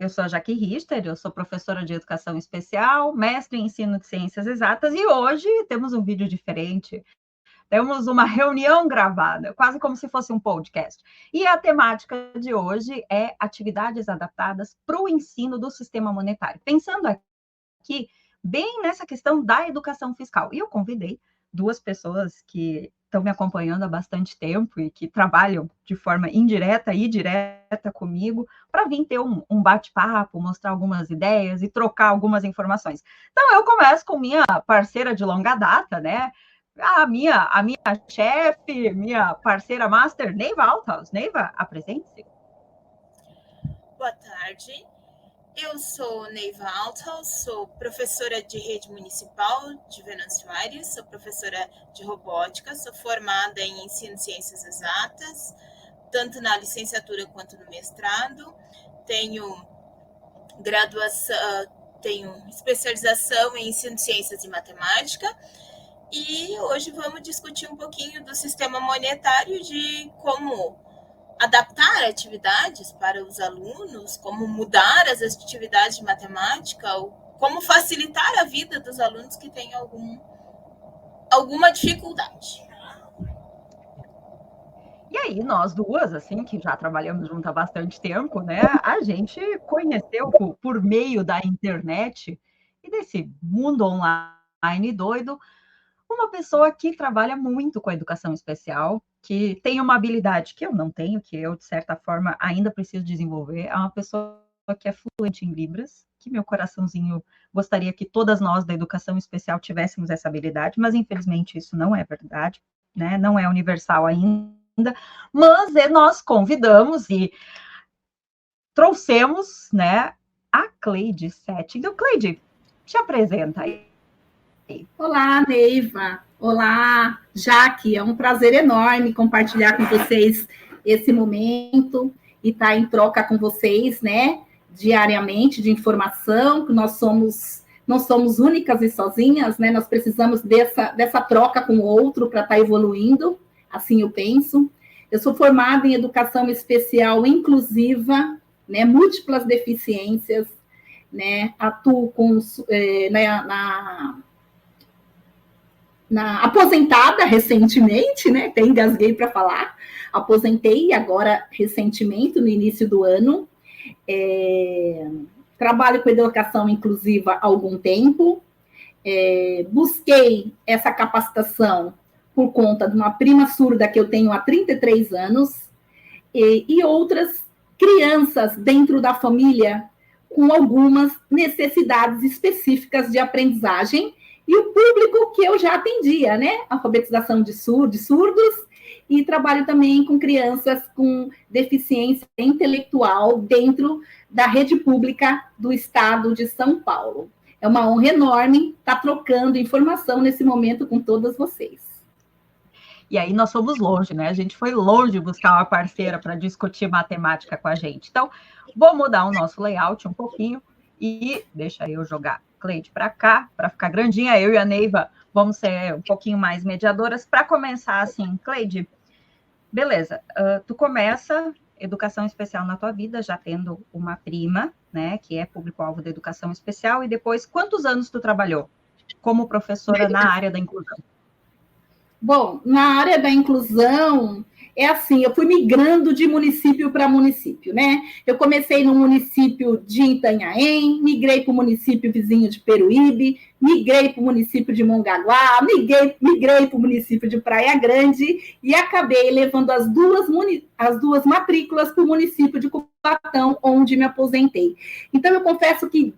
Eu sou a Jaque Richter, eu sou professora de Educação Especial, mestre em Ensino de Ciências Exatas, e hoje temos um vídeo diferente. Temos uma reunião gravada, quase como se fosse um podcast. E a temática de hoje é atividades adaptadas para o ensino do sistema monetário. Pensando aqui bem nessa questão da educação fiscal. E eu convidei duas pessoas que estão me acompanhando há bastante tempo e que trabalham de forma indireta e direta comigo para vir ter um bate-papo, mostrar algumas ideias e trocar algumas informações. Então, eu começo com minha parceira de longa data, né? A minha chefe, minha parceira master, Neiva Althaus. Neiva, apresente-se. Boa tarde, eu sou Neiva Althaus, sou professora de rede municipal de Venâncio Aires, sou professora de robótica, sou formada em ensino de ciências exatas, tanto na licenciatura quanto no mestrado, tenho especialização em ensino de ciências e matemática. E hoje vamos discutir um pouquinho do sistema monetário, de como adaptar atividades para os alunos, como mudar as atividades de matemática, como facilitar a vida dos alunos que têm alguma dificuldade. E aí, nós duas, assim, que já trabalhamos junto há bastante tempo, né? A gente conheceu por meio da internet e desse mundo online doido, uma pessoa que trabalha muito com a educação especial, que tem uma habilidade que eu não tenho, que eu, de certa forma, ainda preciso desenvolver. É uma pessoa que é fluente em Libras, que meu coraçãozinho gostaria que todas nós da educação especial tivéssemos essa habilidade, mas infelizmente isso não é verdade, né? Não é universal ainda. Mas nós convidamos e trouxemos, né, a Cleide Sete. Então, Cleide, te apresenta aí. Olá, Neiva. Olá, Jaque. É um prazer enorme compartilhar com vocês esse momento e estar em troca com vocês, né, diariamente de informação, que não somos únicas e sozinhas, né? Nós precisamos dessa troca com o outro para estar evoluindo, assim eu penso. Eu sou formada em educação especial inclusiva, né, múltiplas deficiências, né, atuo aposentada recentemente, né? Até engasguei para falar. Aposentei agora recentemente, no início do ano. Trabalho com educação inclusiva há algum tempo. Busquei essa capacitação por conta de uma prima surda que eu tenho há 33 anos e outras crianças dentro da família com algumas necessidades específicas de aprendizagem, e o público que eu já atendia, né? Alfabetização de surdos, e trabalho também com crianças com deficiência intelectual dentro da rede pública do estado de São Paulo. É uma honra enorme estar trocando informação nesse momento com todas vocês. E aí nós fomos longe, né? A gente foi longe buscar uma parceira para discutir matemática com a gente. Então, vou mudar o nosso layout um pouquinho e deixa eu jogar Cleide para cá, para ficar grandinha. Eu e a Neiva vamos ser um pouquinho mais mediadoras. Para começar assim, Cleide, beleza, tu começa educação especial na tua vida, já tendo uma prima, né, que é público-alvo da educação especial, e depois, quantos anos tu trabalhou como professora na área da inclusão? Bom, na área da inclusão, é assim, eu fui migrando de município para município, né? Eu comecei no município de Itanhaém, migrei para o município vizinho de Peruíbe, migrei para o município de Mongaguá, migrei para o município de Praia Grande e acabei levando as duas matrículas para o município de Cubatão, onde me aposentei. Então, eu confesso que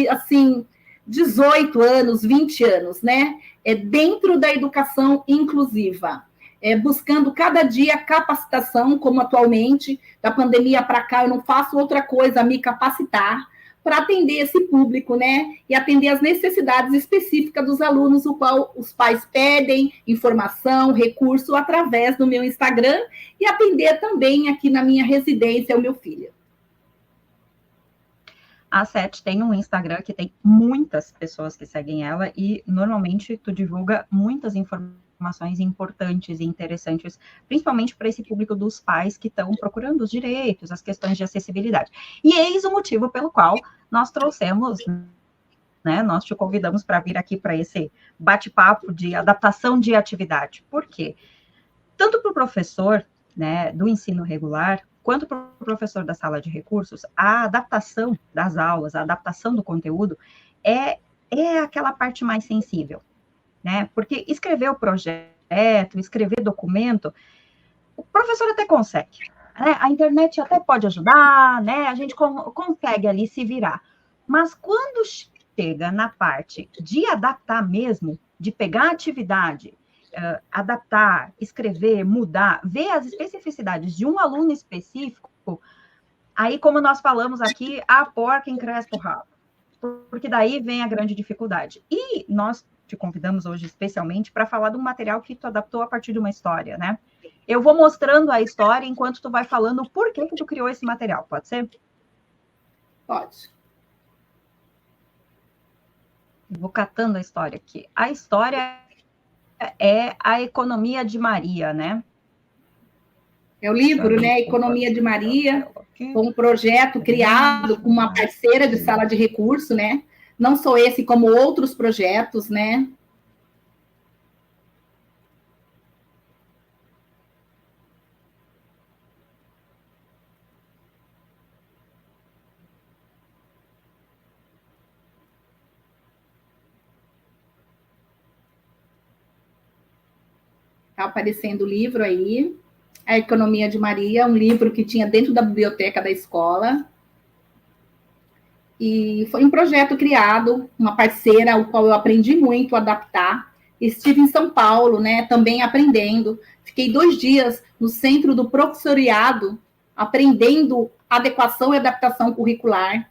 assim, 18 anos, 20 anos, né? Dentro da educação inclusiva, buscando cada dia capacitação, como atualmente, da pandemia para cá, eu não faço outra coisa a me capacitar para atender esse público, né? E atender as necessidades específicas dos alunos, o qual os pais pedem informação, recurso através do meu Instagram, e atender também aqui na minha residência o meu filho. A Sete tem um Instagram que tem muitas pessoas que seguem ela e normalmente tu divulga muitas informações informações importantes e interessantes, principalmente para esse público dos pais que estão procurando os direitos, as questões de acessibilidade. E eis o motivo pelo qual nós trouxemos, né, nós te convidamos para vir aqui para esse bate-papo de adaptação de atividade. Por quê? Tanto para o professor, né, do ensino regular, quanto para o professor da sala de recursos, a adaptação das aulas, a adaptação do conteúdo é aquela parte mais sensível, né? Porque escrever o projeto, escrever documento, o professor até consegue, né? A internet até pode ajudar, né? A gente consegue ali se virar. Mas quando chega na parte de adaptar mesmo, de pegar a atividade, adaptar, escrever, mudar, ver as especificidades de um aluno específico, aí, como nós falamos aqui, a porca encrespa o rabo, porque daí vem a grande dificuldade. E nós te convidamos hoje especialmente para falar de um material que tu adaptou a partir de uma história, né? Eu vou mostrando a história enquanto tu vai falando o porquê que tu criou esse material, pode ser? Pode. Vou catando a história aqui. A história é a Economia de Maria, né? É o livro, né? Economia de Maria, um projeto criado com uma parceira de sala de recurso, né? Não só esse, como outros projetos, né? Está aparecendo o livro aí, A Economia de Maria, um livro que tinha dentro da biblioteca da escola. E foi um projeto criado, uma parceira, o qual eu aprendi muito a adaptar. Estive em São Paulo, né, também aprendendo. Fiquei 2 dias no centro do professoriado, aprendendo adequação e adaptação curricular.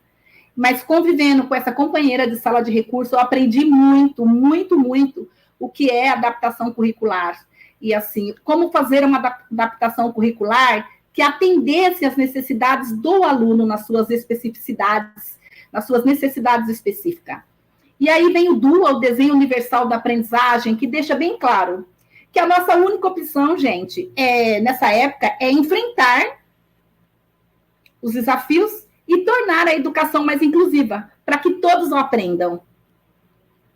Mas convivendo com essa companheira de sala de recurso, eu aprendi muito, muito, muito o que é adaptação curricular. E, assim, como fazer uma adaptação curricular que atendesse às necessidades do aluno nas suas especificidades, nas suas necessidades específicas. E aí vem o DUA, o Desenho Universal da Aprendizagem, que deixa bem claro que a nossa única opção, gente, nessa época, é enfrentar os desafios e tornar a educação mais inclusiva, para que todos aprendam.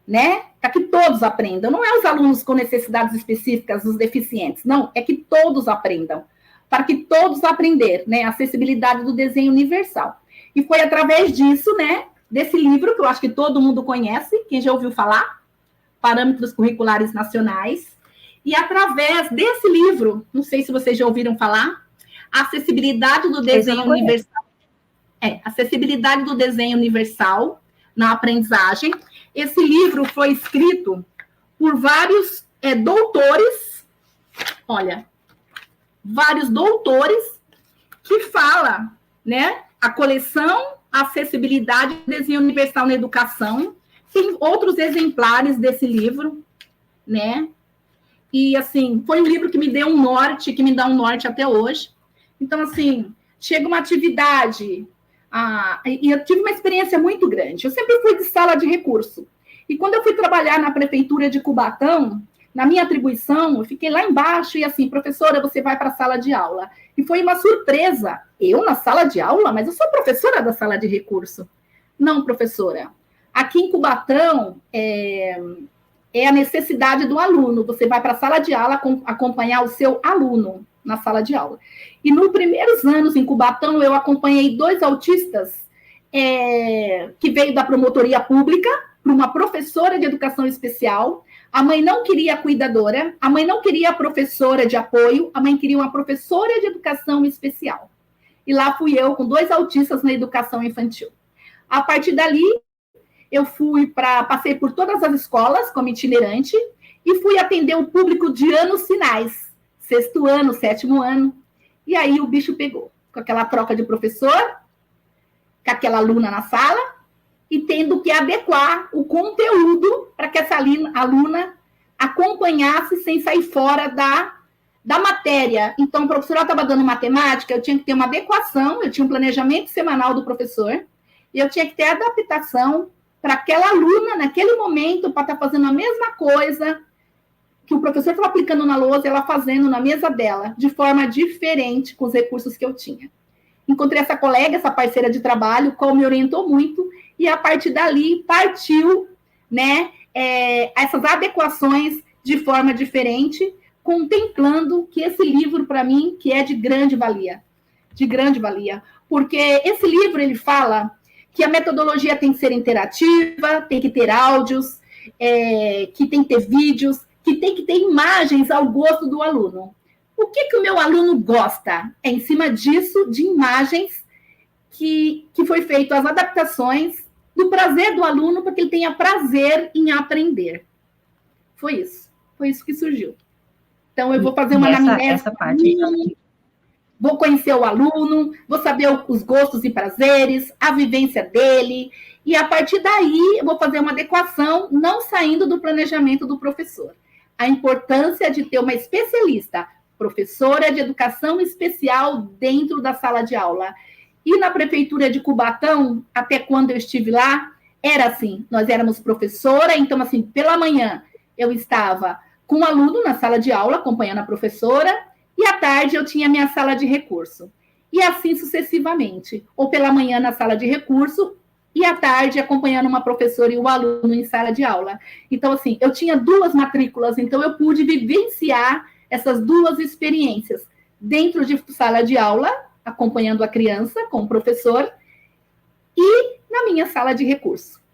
Né? Para que todos aprendam. Não é os alunos com necessidades específicas, os deficientes. Não, é que todos aprendam. Para que todos aprender, né? A acessibilidade do desenho universal. E foi através disso, né? Desse livro, que eu acho que todo mundo conhece, quem já ouviu falar, Parâmetros Curriculares Nacionais. E através desse livro, não sei se vocês já ouviram falar, a acessibilidade do desenho universal. Acessibilidade do desenho universal na aprendizagem. Esse livro foi escrito por vários doutores, olha, vários doutores que fala, né, a coleção Acessibilidade e Desenho Universal na Educação. Tem outros exemplares desse livro, né? E, assim, foi um livro que me deu um norte, que me dá um norte até hoje. Então, assim, chega uma atividade... e eu tive uma experiência muito grande. Eu sempre fui de sala de recurso. E quando eu fui trabalhar na prefeitura de Cubatão, na minha atribuição, eu fiquei lá embaixo e assim, professora, você vai para a sala de aula. E foi uma surpresa. Eu na sala de aula? Mas eu sou professora da sala de recurso. Não, professora. Aqui em Cubatão, é a necessidade do aluno. Você vai para a sala de aula acompanhar o seu aluno na sala de aula. E nos primeiros anos em Cubatão, eu acompanhei 2 autistas que veio da promotoria pública para uma professora de educação especial. A mãe não queria a cuidadora, a mãe não queria a professora de apoio, a mãe queria uma professora de educação especial. E lá fui eu com 2 autistas na educação infantil. A partir dali, eu passei por todas as escolas como itinerante e fui atender o público de anos finais, 6º ano, 7º ano. E aí o bicho pegou, com aquela troca de professor, com aquela aluna na sala, e tendo que adequar o conteúdo para que essa aluna acompanhasse sem sair fora da matéria. Então, o professor estava dando matemática, eu tinha que ter uma adequação, eu tinha um planejamento semanal do professor, e eu tinha que ter adaptação para aquela aluna, naquele momento, para estar fazendo a mesma coisa, que o professor estava aplicando na lousa, ela fazendo na mesa dela, de forma diferente com os recursos que eu tinha. Encontrei essa colega, essa parceira de trabalho, qual me orientou muito, e a partir dali partiu, né, essas adequações de forma diferente, contemplando que esse livro, para mim, que é de grande valia, porque esse livro, ele fala que a metodologia tem que ser interativa, tem que ter áudios, que tem que ter vídeos, que tem que ter imagens ao gosto do aluno. O que o meu aluno gosta? É em cima disso, de imagens, que foi feito as adaptações do prazer do aluno, para que ele tenha prazer em aprender. Foi isso que surgiu. Então, eu vou fazer uma anamnese. Essa parte. Vou conhecer o aluno, vou saber os gostos e prazeres, a vivência dele, e a partir daí eu vou fazer uma adequação, não saindo do planejamento do professor. A importância de ter uma especialista, professora de educação especial dentro da sala de aula. E na prefeitura de Cubatão, até quando eu estive lá, era assim, nós éramos professora, então assim, pela manhã eu estava com o aluno na sala de aula, acompanhando a professora, e à tarde eu tinha minha sala de recurso. E assim sucessivamente. Ou pela manhã na sala de recurso, e à tarde acompanhando uma professora e o aluno em sala de aula. Então, assim, eu tinha 2 matrículas, então eu pude vivenciar essas 2 experiências. Dentro de sala de aula, acompanhando a criança com o professor, e na minha sala de recurso.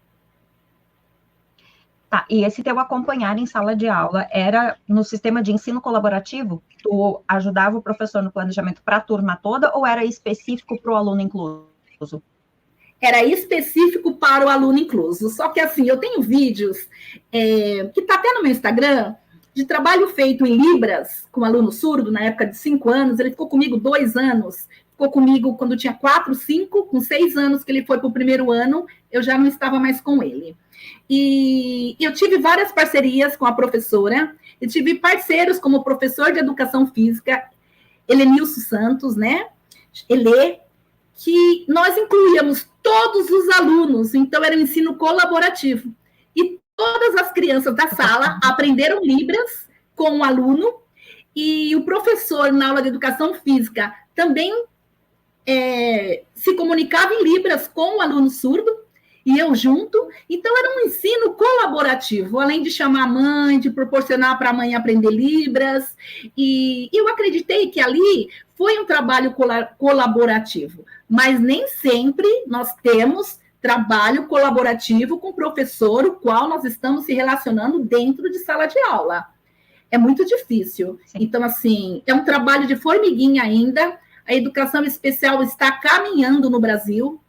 Tá, e esse teu acompanhar em sala de aula era no sistema de ensino colaborativo? Tu ajudava o professor no planejamento para a turma toda ou era específico para o aluno incluso? Era específico para o aluno incluso. Só que, assim, eu tenho vídeos que está até no meu Instagram, de trabalho feito em Libras, com um aluno surdo, na época de 5 anos. Ele ficou comigo 2 anos. Ficou comigo quando tinha 4, 5, com 6 anos que ele foi para o primeiro ano, eu já não estava mais com ele. E eu tive várias parcerias com a professora, eu tive parceiros como o professor de educação física, Helenilson Santos, né? Ele, que nós incluíamos todos os alunos, então era um ensino colaborativo. E todas as crianças da sala aprenderam Libras com o aluno, e o professor, na aula de educação física, também se comunicava em Libras com o aluno surdo, e eu junto. Então, era um ensino colaborativo, além de chamar a mãe, de proporcionar para a mãe aprender Libras, e eu acreditei que ali foi um trabalho colaborativo, mas nem sempre nós temos trabalho colaborativo com o professor, o qual nós estamos se relacionando dentro de sala de aula. É muito difícil. Então, assim, é um trabalho de formiguinha ainda. A educação especial está caminhando no Brasil.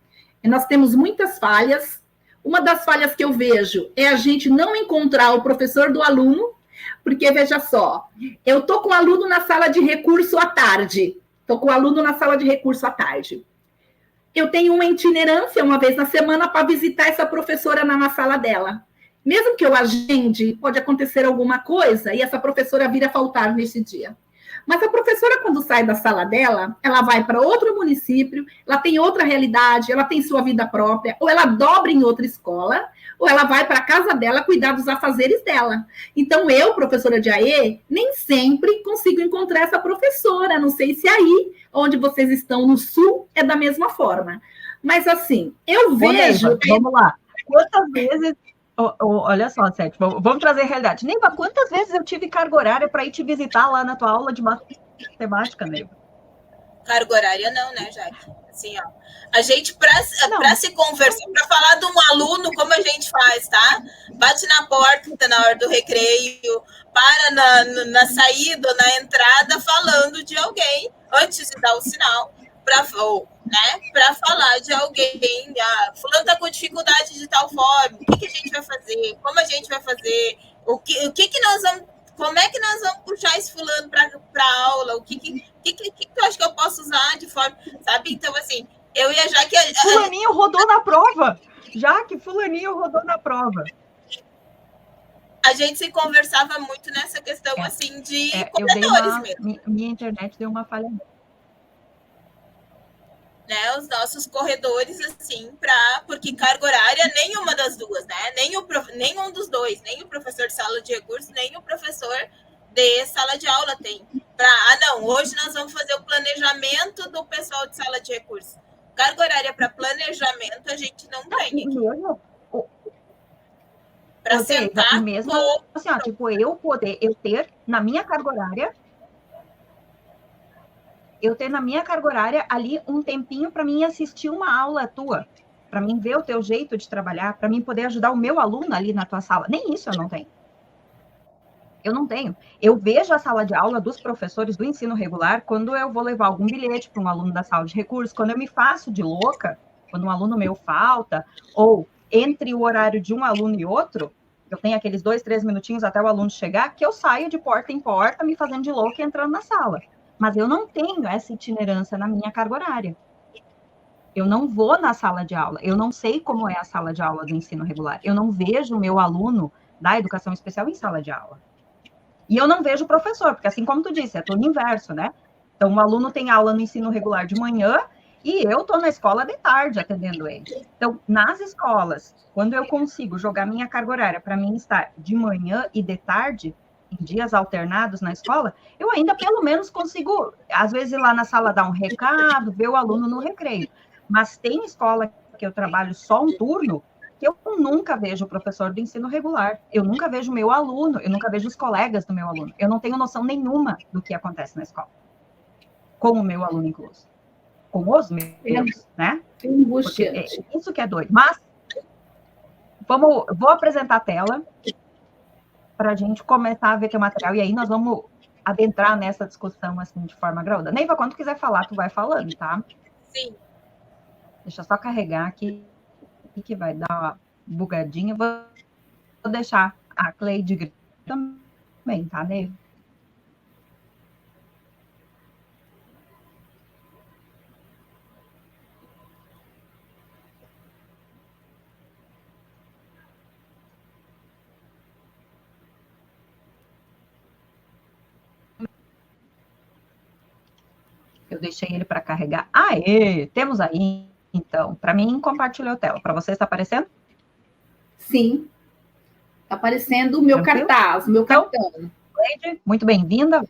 Nós temos muitas falhas. Uma das falhas que eu vejo é a gente não encontrar o professor do aluno, porque, veja só, eu estou com o aluno na sala de recurso à tarde. Eu tenho uma itinerância uma vez na semana para visitar essa professora na sala dela. Mesmo que eu agende, pode acontecer alguma coisa e essa professora vir a faltar nesse dia. Mas a professora, quando sai da sala dela, ela vai para outro município, ela tem outra realidade, ela tem sua vida própria, ou ela dobra em outra escola, ou ela vai para a casa dela cuidar dos afazeres dela. Então, eu, professora de AE, nem sempre consigo encontrar essa professora. Não sei se aí, onde vocês estão no Sul, é da mesma forma. Mas, assim, eu vejo... Neiva, vamos lá. Quantas vezes... olha só, Sete, vamos trazer a realidade. Neiva, quantas vezes eu tive carga horária para ir te visitar lá na tua aula de matemática, Neiva? Carga horária não, né, Jaque? Assim, ó. A gente, para se conversar, para falar de um aluno, como a gente faz, tá? Bate na porta na hora do recreio, para na saída ou na entrada, falando de alguém, antes de dar o sinal, para falar de alguém. Fulano está com dificuldade de tal forma, o que a gente vai fazer? Como a gente vai fazer? O que nós vamos... Como é que nós vamos puxar esse fulano para a aula? O que eu acho que eu posso usar de forma... Sabe? Então, assim, eu e a Jaque... Fulaninho rodou na prova! Jaque, fulaninho rodou na prova. A gente se conversava muito nessa questão, assim, de corredores mesmo. Minha internet deu uma falha. né, os nossos corredores, assim, porque carga horária, nenhuma das duas, né? Nenhum dos dois, nem o professor de sala de recursos, nem o professor de sala de aula tem. Não, hoje nós vamos fazer o planejamento do pessoal de sala de recursos. Carga horária para planejamento a gente não tem aqui. Para sentar. E mesmo assim, ó, tipo, eu ter na minha carga horária. Eu ter na minha carga horária ali um tempinho para mim assistir uma aula tua, para mim ver o teu jeito de trabalhar, para mim poder ajudar o meu aluno ali na tua sala. Nem isso eu não tenho. Eu não tenho. Eu vejo a sala de aula dos professores do ensino regular quando eu vou levar algum bilhete para um aluno da sala de recursos, quando eu me faço de louca, quando um aluno meu falta, ou entre o horário de um aluno e outro, eu tenho aqueles 2, 3 minutinhos até o aluno chegar, que eu saio de porta em porta, me fazendo de louca e entrando na sala. Mas eu não tenho essa itinerância na minha carga horária. Eu não vou na sala de aula. Eu não sei como é a sala de aula do ensino regular. Eu não vejo o meu aluno da educação especial em sala de aula. E eu não vejo o professor, porque assim como tu disse, é tudo inverso, né? Então, o aluno tem aula no ensino regular de manhã e eu estou na escola de tarde atendendo ele. Então, nas escolas, quando eu consigo jogar minha carga horária para mim estar de manhã e de tarde, em dias alternados na escola, eu ainda pelo menos consigo, às vezes, ir lá na sala dar um recado, ver o aluno no recreio. Mas tem escola que eu trabalho só um turno, que eu nunca vejo o professor do ensino regular, eu nunca vejo o meu aluno, eu nunca vejo os colegas do meu aluno, eu não tenho noção nenhuma do que acontece na escola, com o meu aluno incluso, com os meus, né? Porque é isso que é doido. Mas, vou apresentar a tela, para a gente começar a ver teu material, e aí nós vamos adentrar nessa discussão, assim, de forma graduada. Neiva, quando tu quiser falar, tu vai falando, tá? Sim. Deixa eu só carregar aqui, que vai dar uma bugadinha. Vou deixar a Cleide também, tá, Neiva? Eu deixei ele para carregar. Aê! Temos aí, então. Para mim, compartilhou a tela. Para você, está aparecendo? Sim. Está aparecendo o meu cartaz, o meu cartão. Cleide, muito bem-vinda.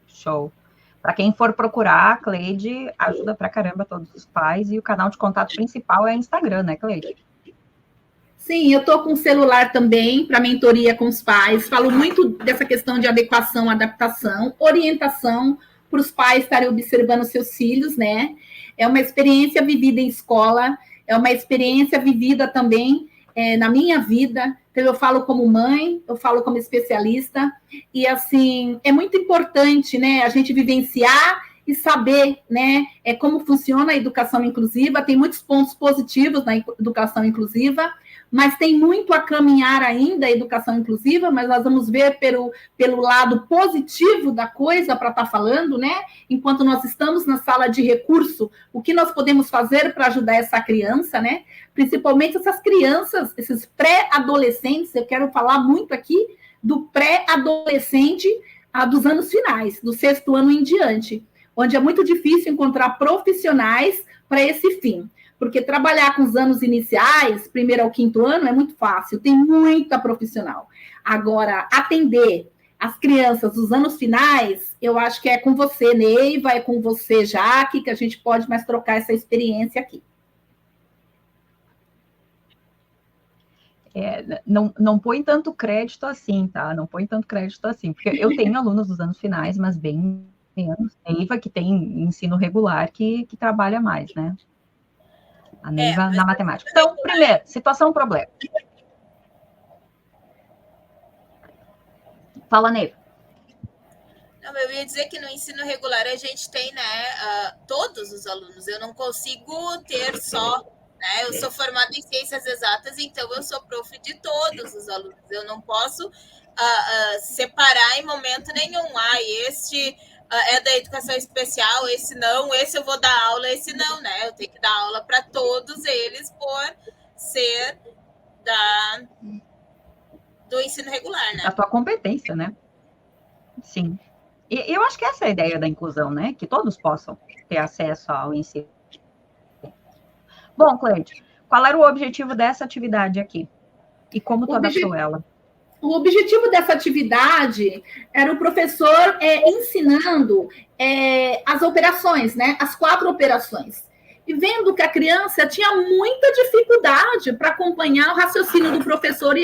Show. Para quem for procurar, a Cleide ajuda pra caramba todos os pais. E o canal de contato principal é Instagram, né, Cleide? Sim, eu estou com o celular também para mentoria com os pais. Falo muito dessa questão de adequação, adaptação, orientação para os pais estarem observando seus filhos, né? É uma experiência vivida em escola, é uma experiência vivida também na minha vida. Então, eu falo como mãe, eu falo como especialista. E, assim, é muito importante, né, a gente vivenciar e saber, né, como funciona a educação inclusiva. Tem muitos pontos positivos na educação inclusiva, mas tem muito a caminhar ainda a educação inclusiva, mas nós vamos ver pelo lado positivo da coisa para estar falando, né? Enquanto nós estamos na sala de recurso, o que nós podemos fazer para ajudar essa criança, né? Principalmente essas crianças, esses pré-adolescentes, eu quero falar muito aqui do pré-adolescente dos anos finais, do 6º ano em diante, onde é muito difícil encontrar profissionais para esse fim. Porque trabalhar com os anos iniciais, 1º ao 5º ano, é muito fácil, tem muita profissional. Agora, atender as crianças dos anos finais, eu acho que é com você, Neiva, é com você, Jaque, que a gente pode mais trocar essa experiência aqui. Não põe tanto crédito assim, tá? Não põe tanto crédito assim, porque eu tenho alunos dos anos finais, mas bem menos. Neiva, que tem ensino regular, que trabalha mais, né? A Neiva na matemática. Então, primeiro, situação, problema. Fala, Neiva. Não, eu ia dizer que no ensino regular a gente tem, né, todos os alunos. Eu não consigo ter só, né? Eu sou formada em ciências exatas, então eu sou prof de todos os alunos. Eu não posso separar em momento nenhum. Este é da educação especial, esse não, esse eu vou dar aula, esse não, né? Eu tenho que dar aula para todos eles por ser do ensino regular, né? A tua competência, né? Sim. E eu acho que essa é a ideia da inclusão, né? Que todos possam ter acesso ao ensino. Bom, Cleide, qual era o objetivo dessa atividade aqui? E como tu adaptou ela? O objetivo dessa atividade era o professor ensinando as operações, né? As 4 operações. E vendo que a criança tinha muita dificuldade para acompanhar o raciocínio do professor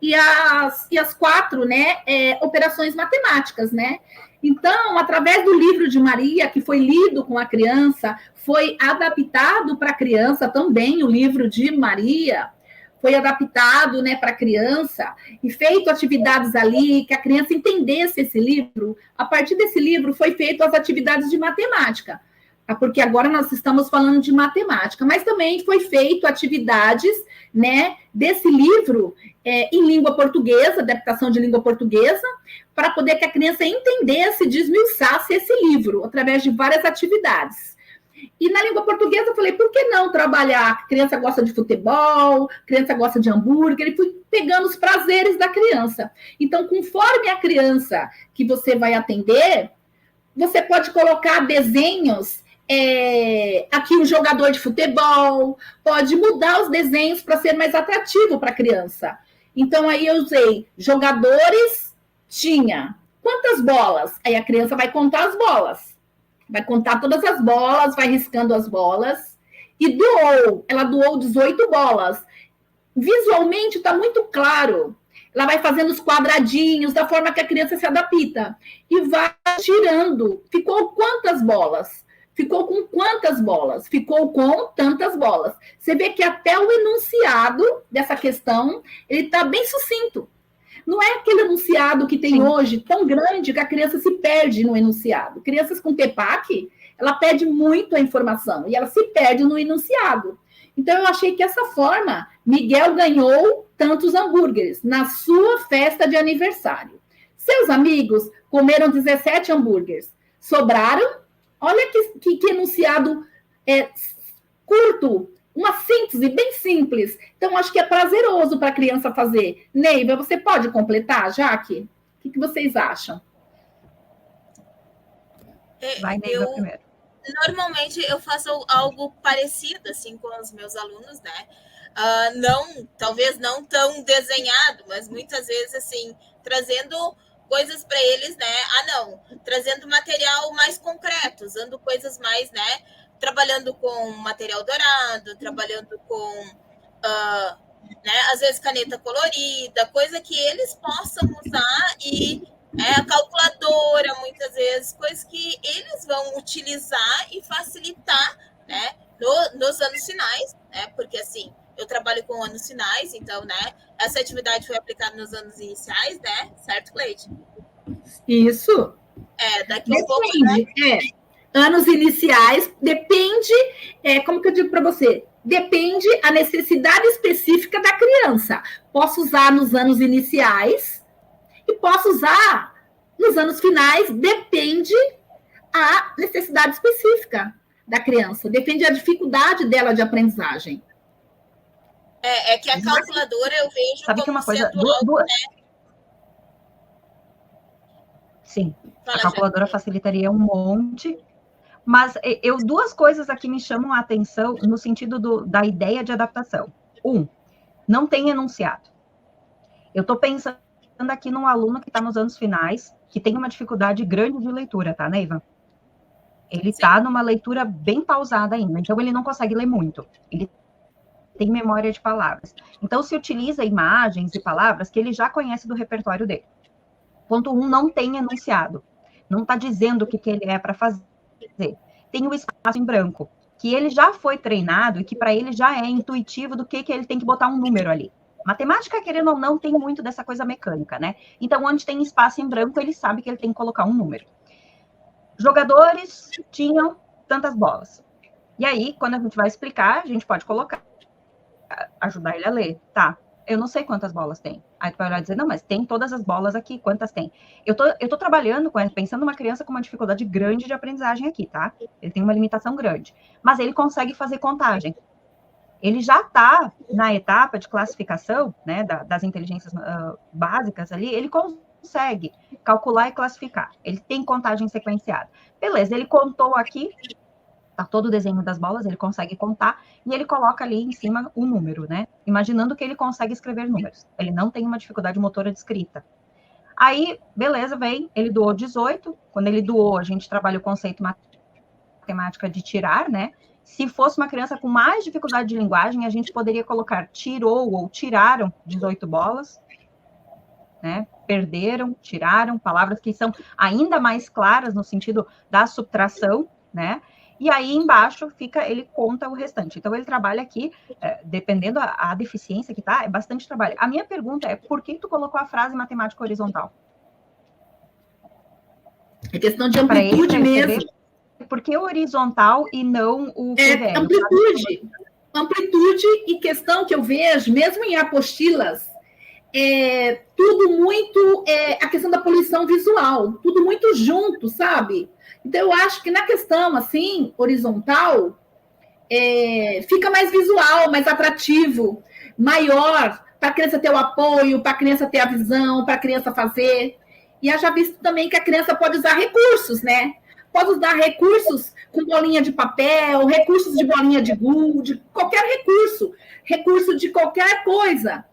e as 4, né, operações matemáticas, né? Então, através do livro de Maria, que foi lido com a criança, foi adaptado para a criança também o livro de Maria, foi adaptado, né, para a criança e feito atividades ali, que a criança entendesse esse livro. A partir desse livro foi feito as atividades de matemática, porque agora nós estamos falando de matemática, mas também foi feito atividades, né, desse livro em língua portuguesa, adaptação de língua portuguesa, para poder que a criança entendesse, desmiuçasse esse livro, através de várias atividades. E na língua portuguesa eu falei, por que não trabalhar? A criança gosta de futebol, a criança gosta de hambúrguer, e fui pegando os prazeres da criança. Então, conforme a criança que você vai atender, você pode colocar desenhos, aqui um jogador de futebol, pode mudar os desenhos para ser mais atrativo para a criança. Então, aí eu usei jogadores, tinha quantas bolas? Aí a criança vai contar as bolas. Vai contar todas as bolas, vai riscando as bolas. E ela doou 18 bolas. Visualmente está muito claro. Ela vai fazendo os quadradinhos da forma que a criança se adapta. E vai tirando. Ficou quantas bolas? Ficou com quantas bolas? Ficou com tantas bolas. Você vê que até o enunciado dessa questão, ele está bem sucinto. Não é aquele enunciado que tem hoje tão grande que a criança se perde no enunciado. Crianças com TEPAC, ela perde muito a informação e ela se perde no enunciado. Então, eu achei que essa forma, Miguel ganhou tantos hambúrgueres na sua festa de aniversário. Seus amigos comeram 17 hambúrgueres. Sobraram? Olha que enunciado curto. Uma síntese bem simples. Então, acho que é prazeroso para a criança fazer. Neiva, você pode completar, Jaque? O que vocês acham? Vai, Neiva, primeiro. Normalmente, eu faço algo parecido, assim, com os meus alunos, né? Talvez não tão desenhado, mas muitas vezes, assim, trazendo coisas para eles, né? Trazendo material mais concreto, usando coisas mais, né? Trabalhando com material dourado, trabalhando com, né, às vezes, caneta colorida, coisa que eles possam usar e a calculadora, muitas vezes, coisas que eles vão utilizar e facilitar, né, nos anos finais, né, porque, assim, eu trabalho com anos finais, então, né, essa atividade foi aplicada nos anos iniciais, né, certo, Cleide? Isso. Daqui a pouco, né? Anos iniciais, depende, como que eu digo para você? Depende a necessidade específica da criança. Posso usar nos anos iniciais e posso usar nos anos finais, depende a necessidade específica da criança, depende a dificuldade dela de aprendizagem. É que a calculadora eu vejo Sabe como que uma coisa, algo, né? Sim, a calculadora facilitaria um monte. Mas duas coisas aqui me chamam a atenção no sentido da ideia de adaptação. Não tem enunciado. Eu estou pensando aqui num aluno que está nos anos finais, que tem uma dificuldade grande de leitura, tá, Neiva? Ele está numa leitura bem pausada ainda, então ele não consegue ler muito. Ele tem memória de palavras. Então, se utiliza imagens e palavras que ele já conhece do repertório dele. Ponto 1, não tem enunciado. Não está dizendo o que ele é para fazer. Tem o espaço em branco, que ele já foi treinado e que para ele já é intuitivo do que ele tem que botar um número ali. Matemática, querendo ou não, tem muito dessa coisa mecânica, né? Então, onde tem espaço em branco, ele sabe que ele tem que colocar um número. Jogadores tinham tantas bolas. E aí, quando a gente vai explicar, a gente pode colocar, ajudar ele a ler. Tá, eu não sei quantas bolas tem. Aí tu vai olhar e dizer, não, mas tem todas as bolas aqui, quantas tem? Eu tô trabalhando com ele, pensando numa criança com uma dificuldade grande de aprendizagem aqui, tá? Ele tem uma limitação grande. Mas ele consegue fazer contagem. Ele já está na etapa de classificação, né, das inteligências básicas ali, ele consegue consegue calcular e classificar. Ele tem contagem sequenciada. Beleza, ele contou aqui, tá todo o desenho das bolas, ele consegue contar, e ele coloca ali em cima o número, né? Imaginando que ele consegue escrever números. Ele não tem uma dificuldade motora de escrita. Aí, beleza, vem, ele doou 18. Quando ele doou, a gente trabalha o conceito matemática de tirar, né? Se fosse uma criança com mais dificuldade de linguagem, a gente poderia colocar tirou ou tiraram 18 bolas, né? Perderam, tiraram, palavras que são ainda mais claras no sentido da subtração, né? E aí embaixo ele conta o restante. Então ele trabalha aqui, dependendo a deficiência que tá, é bastante trabalho. A minha pergunta é, por que tu colocou a frase matemática horizontal? É questão de amplitude mesmo. Por que horizontal e não o QVL? Amplitude e questão que eu vejo, mesmo em apostilas, tudo muito, a questão da poluição visual, tudo muito junto, sabe? Então, eu acho que na questão, assim, horizontal, fica mais visual, mais atrativo, maior, para a criança ter o apoio, para a criança ter a visão, para a criança fazer. E eu já visto também que a criança pode usar recursos, né? Pode usar recursos com bolinha de papel, recursos de bolinha de gude, qualquer recurso de qualquer coisa.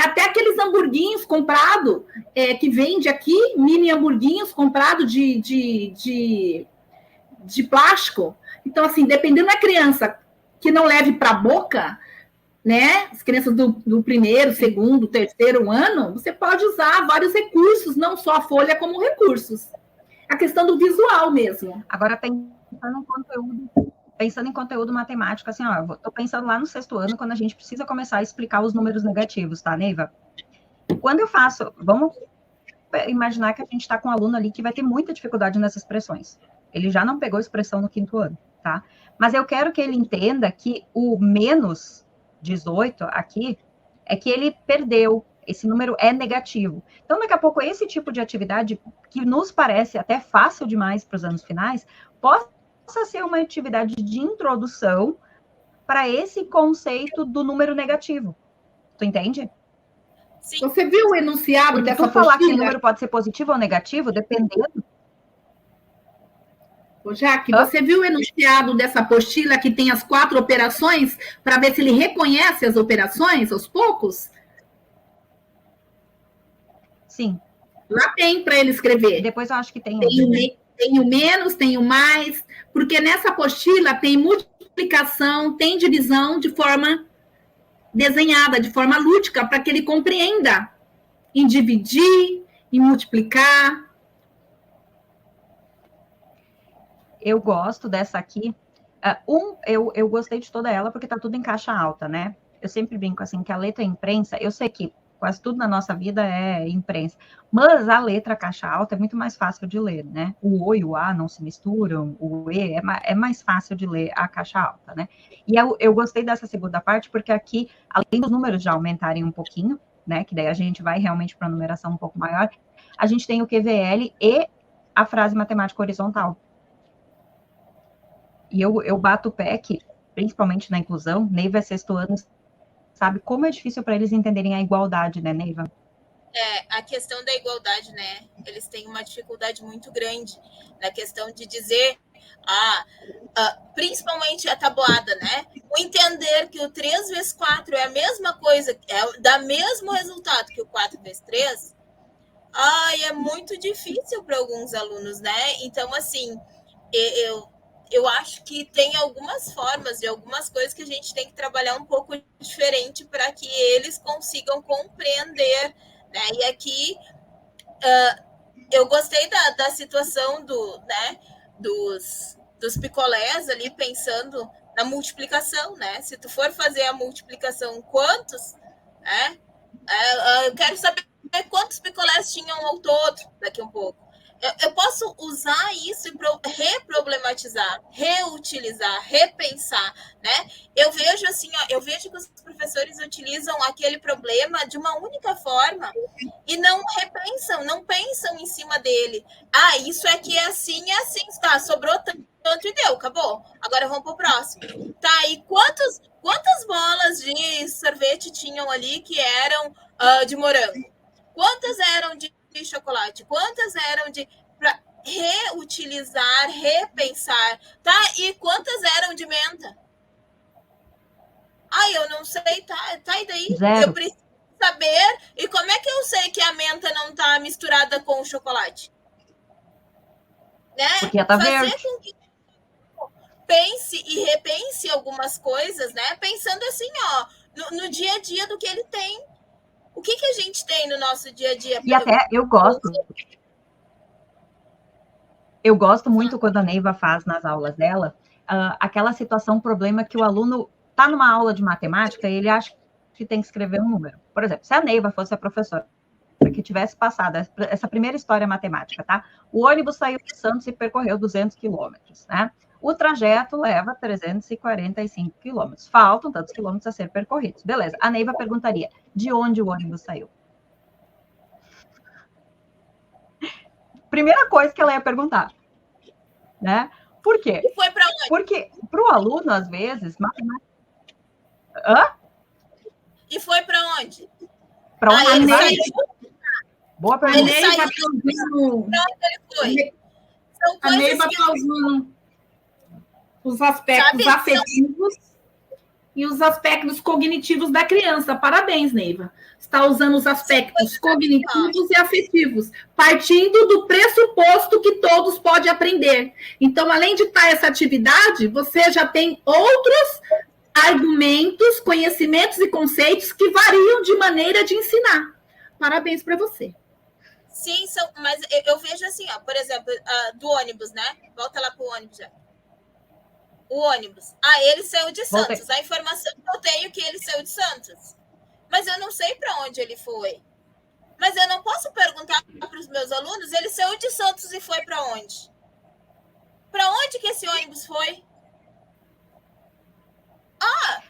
Até aqueles hamburguinhos comprados, que vende aqui, mini hamburguinhos comprados de plástico. Então, assim, dependendo da criança que não leve para a boca, né? As crianças do primeiro, segundo, terceiro ano, você pode usar vários recursos, não só a folha, como recursos. A questão do visual mesmo. Agora, pensando em conteúdo matemático, assim, ó, tô pensando lá no 6º ano, quando a gente precisa começar a explicar os números negativos, tá, Neiva? Quando eu faço, vamos imaginar que a gente está com um aluno ali que vai ter muita dificuldade nessas expressões. Ele já não pegou expressão no 5º ano, tá? Mas eu quero que ele entenda que o menos 18 aqui é que ele perdeu. Esse número é negativo. Então, daqui a pouco, esse tipo de atividade, que nos parece até fácil demais para os anos finais, possa ser uma atividade de introdução para esse conceito do número negativo. Tu entende? Sim. Você viu o enunciado dessa apostila? Falar que o número pode ser positivo ou negativo, dependendo... Jaque, você viu o enunciado dessa apostila que tem as 4 operações, para ver se ele reconhece as operações aos poucos? Sim. Lá tem para ele escrever. Depois eu acho que tem o menos, tem o mais, porque nessa apostila tem multiplicação, tem divisão de forma desenhada, de forma lúdica, para que ele compreenda em dividir, em multiplicar. Eu gosto dessa aqui. Eu gostei de toda ela porque tá tudo em caixa alta, né? Eu sempre brinco assim que a letra imprensa, eu sei que quase tudo na nossa vida é imprensa, mas a letra caixa alta é muito mais fácil de ler, né? O O e o A não se misturam, o E é mais fácil de ler a caixa alta, né? E eu gostei dessa segunda parte porque aqui, além dos números já aumentarem um pouquinho, né? Que daí a gente vai realmente para a numeração um pouco maior, a gente tem o QVL e a frase matemática horizontal. E eu bato o pé que, principalmente na inclusão, Neiva é 6º ano, sabe como é difícil para eles entenderem a igualdade, né, Neiva? A questão da igualdade, né? Eles têm uma dificuldade muito grande na questão de dizer, principalmente a tabuada, né? O entender que o 3 vezes 4 é a mesma coisa, dá mesmo resultado que o 4 vezes 3, é muito difícil para alguns alunos, né? Então, assim, eu acho que tem algumas formas e algumas coisas que a gente tem que trabalhar um pouco diferente para que eles consigam compreender, né? E aqui eu gostei da situação dos picolés ali, pensando na multiplicação, né? Se tu for fazer a multiplicação, quantos, né? Eu quero saber quantos picolés tinham ao todo daqui a um pouco. Eu posso usar isso e reproblematizar, reutilizar, repensar, né? Eu vejo assim, eu vejo que os professores utilizam aquele problema de uma única forma e não repensam, não pensam em cima dele. Isso aqui é assim, tá, sobrou tanto e deu, acabou. Agora vamos pro próximo. Tá, e quantas bolas de sorvete tinham ali que eram de morango? Quantas eram de de chocolate? Quantas eram para reutilizar, repensar, tá? E quantas eram de menta? Eu não sei, tá, e daí? Zero. Eu preciso saber, e como é que eu sei que a menta não tá misturada com o chocolate? Né? Porque tá fazer verde. Com que pense e repense algumas coisas, né? Pensando assim, no dia a dia do que ele tem. O que a gente tem no nosso dia a dia? E até eu gosto muito quando a Neiva faz nas aulas dela aquela situação, problema que o aluno está numa aula de matemática e ele acha que tem que escrever um número. Por exemplo, se a Neiva fosse a professora que tivesse passado essa primeira história matemática, tá? O ônibus saiu de Santos e percorreu 200 quilômetros, né? O trajeto leva 345 quilômetros. Faltam tantos quilômetros a ser percorridos. Beleza. A Neiva perguntaria, de onde o ônibus saiu? Primeira coisa que ela ia perguntar, né? Por quê? E foi para onde? Porque para o aluno, às vezes, matemática... Hã? E foi para onde? Para onde ele saiu? Boa pergunta. Ele saiu. Para onde ele foi? São coisas a Neiva está usando os aspectos afetivos e os aspectos cognitivos da criança. Parabéns, Neiva. Está usando os aspectos cognitivos e afetivos, partindo do pressuposto que todos podem aprender. Então, além de estar essa atividade, você já tem outros argumentos, conhecimentos e conceitos que variam de maneira de ensinar. Parabéns para você. Sim, mas eu vejo assim, por exemplo, do ônibus, né? Volta lá para o ônibus já. O ônibus. Ele saiu de Santos. Voltei. A informação que eu tenho é que ele saiu de Santos. Mas eu não sei para onde ele foi. Mas eu não posso perguntar para os meus alunos, ele saiu de Santos e foi para onde? Para onde que esse ônibus foi?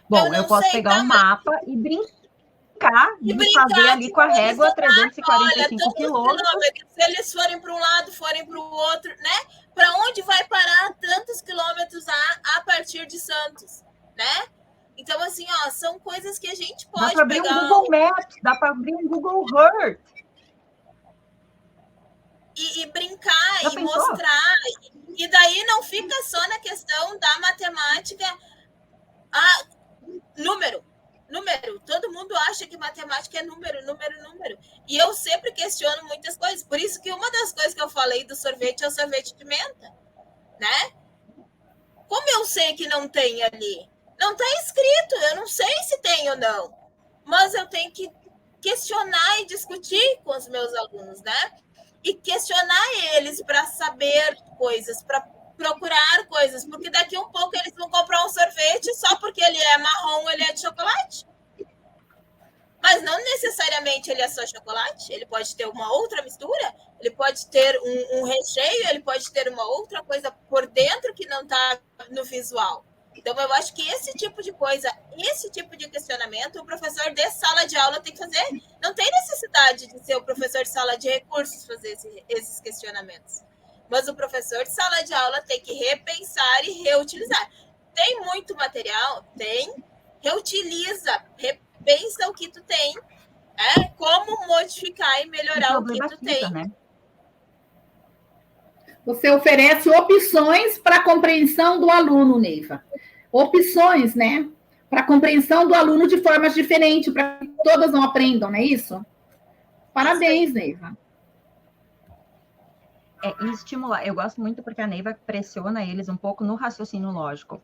Bom, eu posso pegar um mapa e brincar de fazer ali com a régua 345 quilômetros. Se eles forem para um lado, forem para o outro, né? Para onde vai parar tantos quilômetros a partir de Santos, né? Então, assim, são coisas que a gente pode pegar... Dá para abrir um Google Maps, dá para abrir um Google Earth. E brincar, e mostrar. E daí não fica só na questão da matemática. Número. Todo mundo acha que matemática é número. E eu sempre questiono muitas coisas. Por isso que uma das coisas que eu falei do sorvete é o sorvete de menta, né? Como eu sei que não tem ali? Não está escrito, eu não sei se tem ou não. Mas eu tenho que questionar e discutir com os meus alunos, né? E questionar eles para saber coisas, para procurar coisas, porque daqui a um pouco eles vão comprar um sorvete só porque ele é marrom, ele é de chocolate. Mas não necessariamente ele é só chocolate, ele pode ter uma outra mistura, ele pode ter um recheio, ele pode ter uma outra coisa por dentro que não está no visual. Então, eu acho que esse tipo de coisa, esse tipo de questionamento, o professor de sala de aula tem que fazer. Não tem necessidade de ser o professor de sala de recursos fazer esses questionamentos. Mas o professor de sala de aula tem que repensar e reutilizar. Tem muito material? Tem. Reutiliza, repensa o que tu tem. Como modificar e melhorar o que tu tem. Né? Você oferece opções para a compreensão do aluno, Neiva. Opções, né? Para a compreensão do aluno de formas diferentes, para que todas não aprendam, não é isso? Parabéns, Neiva. E estimular. Eu gosto muito porque a Neiva pressiona eles um pouco no raciocínio lógico.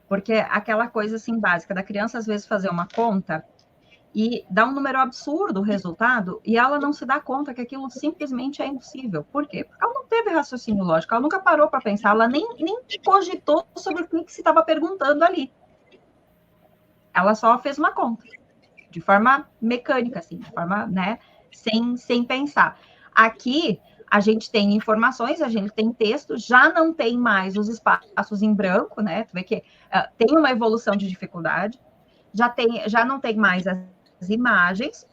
Porque aquela coisa assim básica da criança, às vezes, fazer uma conta e dar um número absurdo o resultado, e ela não se dá conta que aquilo simplesmente é impossível. Por quê? Porque ela não teve raciocínio lógico, ela nunca parou para pensar, ela nem cogitou sobre o que se estava perguntando ali. Ela só fez uma conta, de forma mecânica, assim, de forma, né, sem pensar. Aqui, a gente tem informações, a gente tem texto, já não tem mais os espaços em branco, né? Tu vê que tem uma evolução de dificuldade, já não tem mais as imagens,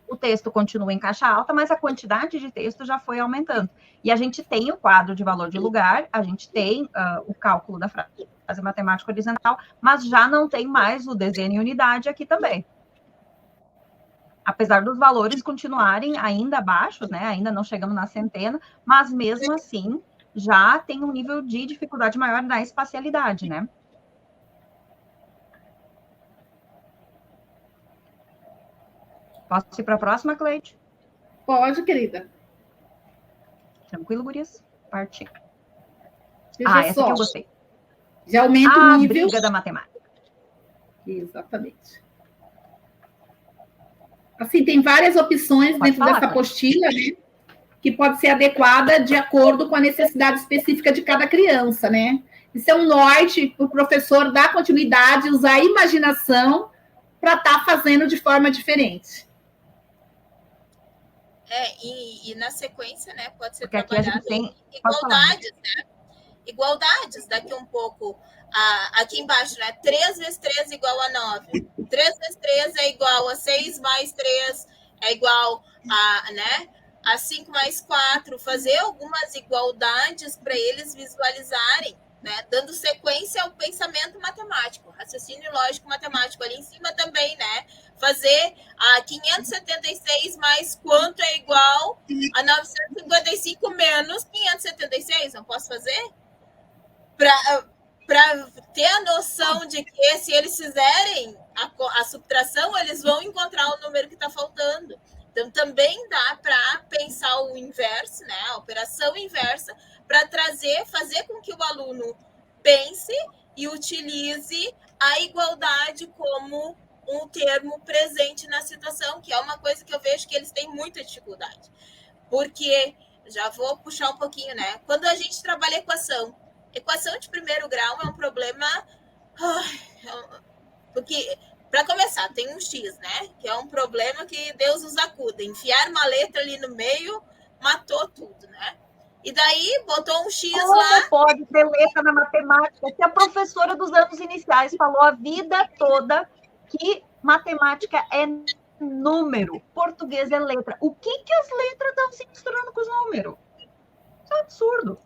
o texto continua em caixa alta, mas a quantidade de texto já foi aumentando. E a gente tem o quadro de valor de lugar, a gente tem o cálculo da frase matemática horizontal, mas já não tem mais o desenho em unidade aqui também. apesar dos valores continuarem ainda baixos, né? Ainda não chegamos na centena, mas mesmo assim já tem um nível de dificuldade maior na espacialidade, né? Posso ir para a próxima, Cleide? Pode, querida. Tranquilo, gurias? Parti. Veja essa só. aqui eu gostei. Já aumenta o nível. A briga da matemática. Exatamente. Assim, tem várias opções dentro dessa apostila, né? Que pode ser adequada de acordo com a necessidade específica de cada criança, né? Isso é um norte para o professor dar continuidade, usar a imaginação para estar fazendo de forma diferente. E na sequência, né, pode ser porque trabalhado tem igualdades, né? Igualdades, daqui um pouco, aqui embaixo, né? 3 vezes 3 é igual a 9. 3 vezes 3 é igual a 6 mais 3 é igual a, né? A 5 mais 4, fazer algumas igualdades para eles visualizarem, né? Dando sequência ao pensamento matemático, raciocínio lógico matemático. Ali em cima também, né? Fazer a 576 mais quanto é igual a 955 menos 576. Não posso fazer? Para ter a noção de que se eles fizerem a subtração, eles vão encontrar o número que está faltando. Então, também dá para pensar o inverso, né? A operação inversa, para fazer com que o aluno pense e utilize a igualdade como um termo presente na situação, que é uma coisa que eu vejo que eles têm muita dificuldade. Porque, já vou puxar um pouquinho, né? Quando a gente trabalha equação de primeiro grau é um problema... Porque... Para começar, tem um X, né? Que é um problema que Deus nos acuda. Enfiar uma letra ali no meio, matou tudo, né? E daí, botou um X Como lá... Como pode ter letra na matemática? Se a professora dos anos iniciais falou a vida toda que matemática é número, português é letra. O que as letras estão se misturando com os números? Isso é um absurdo.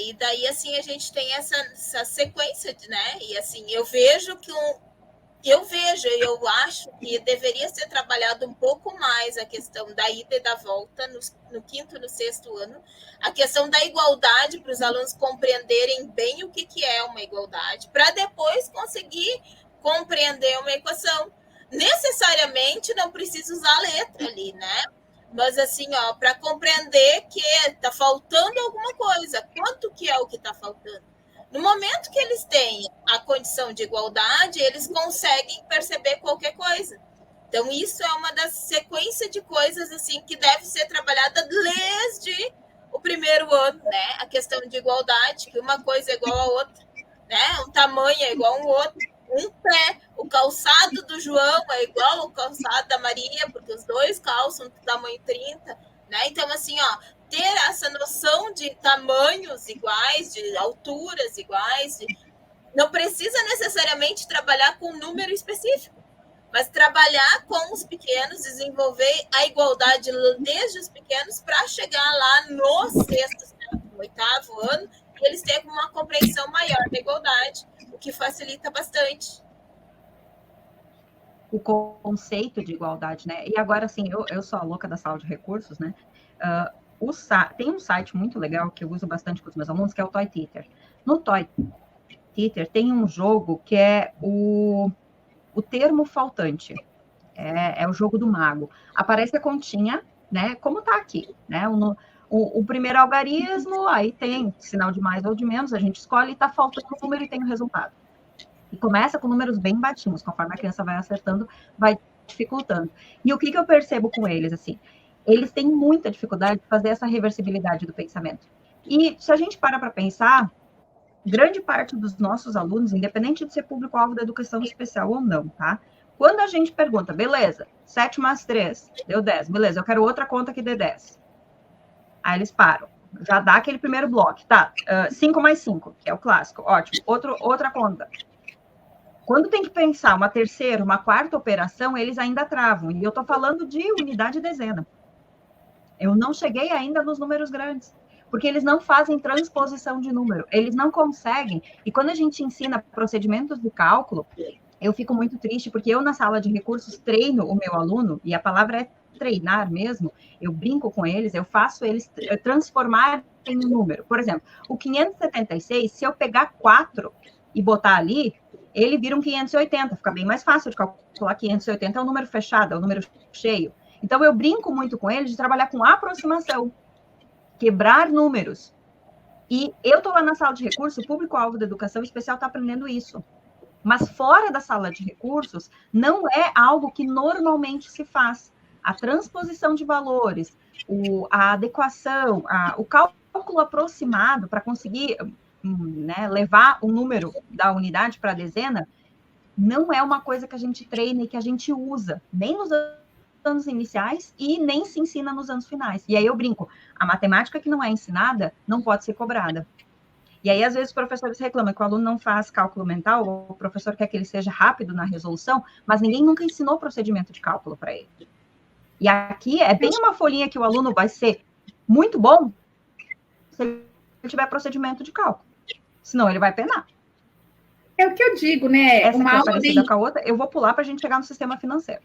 E daí, assim, a gente tem essa sequência, né? E, assim, eu vejo que eu acho que deveria ser trabalhado um pouco mais a questão da ida e da volta no quinto e no sexto ano, a questão da igualdade para os alunos compreenderem bem o que é uma igualdade, para depois conseguir compreender uma equação. Necessariamente não precisa usar a letra ali, né? Mas assim, para compreender que está faltando alguma coisa, quanto que é o que está faltando? No momento que eles têm a condição de igualdade, eles conseguem perceber qualquer coisa. Então, isso é uma das sequências de coisas assim que deve ser trabalhada desde o primeiro ano, né? A questão de igualdade, que uma coisa é igual a outra, né? Um tamanho é igual a um outro. Um pé, o calçado do João é igual ao calçado da Maria, porque os dois calçam do tamanho 30, né? Então, assim, ter essa noção de tamanhos iguais, de alturas iguais, não precisa necessariamente trabalhar com um número específico, mas trabalhar com os pequenos, desenvolver a igualdade desde os pequenos para chegar lá no sexto, no oitavo ano, e eles terem uma compreensão maior da igualdade, o que facilita bastante. O conceito de igualdade, né? E agora, assim, eu sou a louca da sala de recursos, né? Tem um site muito legal que eu uso bastante com os meus alunos, que é o Toy Teacher. No Toy Teacher tem um jogo que é o termo faltante. É o jogo do mago. Aparece a continha, né? Como tá aqui, né? O primeiro algarismo, aí tem sinal de mais ou de menos, a gente escolhe e tá faltando o número e tem o resultado. E começa com números bem baixinhos, conforme a criança vai acertando, vai dificultando. E o que eu percebo com eles, assim? Eles têm muita dificuldade de fazer essa reversibilidade do pensamento. E se a gente para pensar, grande parte dos nossos alunos, independente de ser público-alvo da educação especial ou não, tá? Quando a gente pergunta, beleza, 7 mais 3, deu 10, beleza, eu quero outra conta que dê 10. Aí eles param, já dá aquele primeiro bloco, tá? 5 mais 5, que é o clássico, ótimo, outra conta. Quando tem que pensar uma terceira, uma quarta operação, eles ainda travam. E eu estou falando de unidade e dezena. Eu não cheguei ainda nos números grandes, porque eles não fazem transposição de número. Eles não conseguem. E quando a gente ensina procedimentos de cálculo, eu fico muito triste, porque eu, na sala de recursos, treino o meu aluno, e a palavra é treinar mesmo, eu brinco com eles, eu faço eles transformar em um número. Por exemplo, o 576, se eu pegar 4 e botar ali, ele vira um 580, fica bem mais fácil de calcular. 580 é um número fechado, é um número cheio. Então, eu brinco muito com eles de trabalhar com aproximação, quebrar números. E eu estou lá na sala de recursos, o público-alvo da educação especial está aprendendo isso. Mas fora da sala de recursos, não é algo que normalmente se faz. A transposição de valores, a adequação, o cálculo aproximado para conseguir, né, levar o número da unidade para a dezena, não é uma coisa que a gente treina e que a gente usa, nem nos anos iniciais e nem se ensina nos anos finais. E aí eu brinco, a matemática que não é ensinada não pode ser cobrada. E aí, às vezes, os professores reclamam que o aluno não faz cálculo mental, o professor quer que ele seja rápido na resolução, mas ninguém nunca ensinou procedimento de cálculo para ele. E aqui é bem uma folhinha que o aluno vai ser muito bom se ele tiver procedimento de cálculo. Senão ele vai penar. É o que eu digo, né? Essa uma aula parecida com a outra, eu vou pular para a gente chegar no sistema financeiro.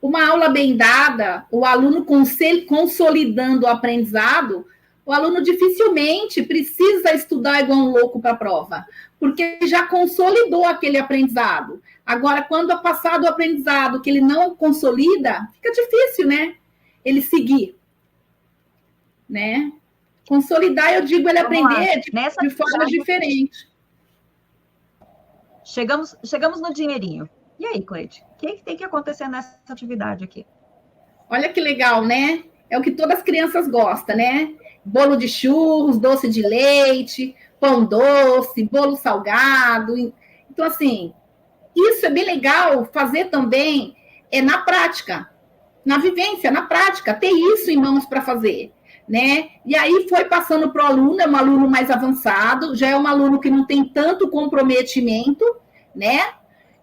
Uma aula bem dada, o aluno consolidando o aprendizado, o aluno dificilmente precisa estudar igual um louco para a prova, porque já consolidou aquele aprendizado. Agora, quando é passado o aprendizado que ele não consolida, fica difícil, né? Ele seguir. Né? Consolidar, eu digo, ele aprender de forma diferente. Chegamos no dinheirinho. E aí, Cleide? O que tem que acontecer nessa atividade aqui? Olha que legal, né? É o que todas as crianças gostam, né? Bolo de churros, doce de leite, pão doce, bolo salgado. Então, assim, isso é bem legal fazer também na prática, na vivência, na prática, ter isso em mãos para fazer, né? E aí foi passando para o aluno, é um aluno mais avançado, já é um aluno que não tem tanto comprometimento, né?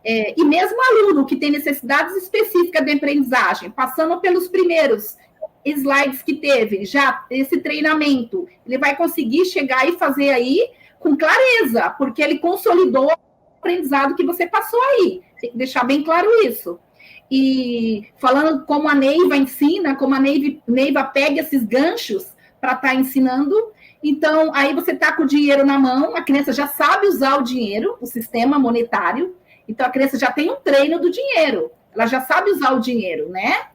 E mesmo aluno que tem necessidades específicas de aprendizagem, passando pelos primeiros slides que teve, já esse treinamento, ele vai conseguir chegar e fazer aí com clareza, porque ele consolidou o aprendizado que você passou aí. Tem que deixar bem claro isso. E falando como a Neiva ensina, como a Neiva pega esses ganchos para estar ensinando, então aí você está com o dinheiro na mão, a criança já sabe usar o dinheiro, o sistema monetário, então a criança já tem um treino do dinheiro, ela já sabe usar o dinheiro, né?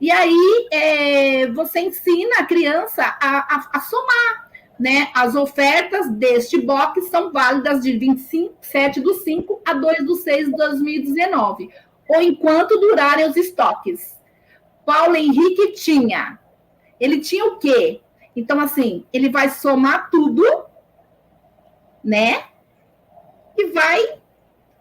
E aí você ensina a criança a somar, né? As ofertas deste box são válidas de 27/5 a 2/6/2019, ou enquanto durarem os estoques. Paulo Henrique ele tinha o quê? Então, assim, ele vai somar tudo, né? E vai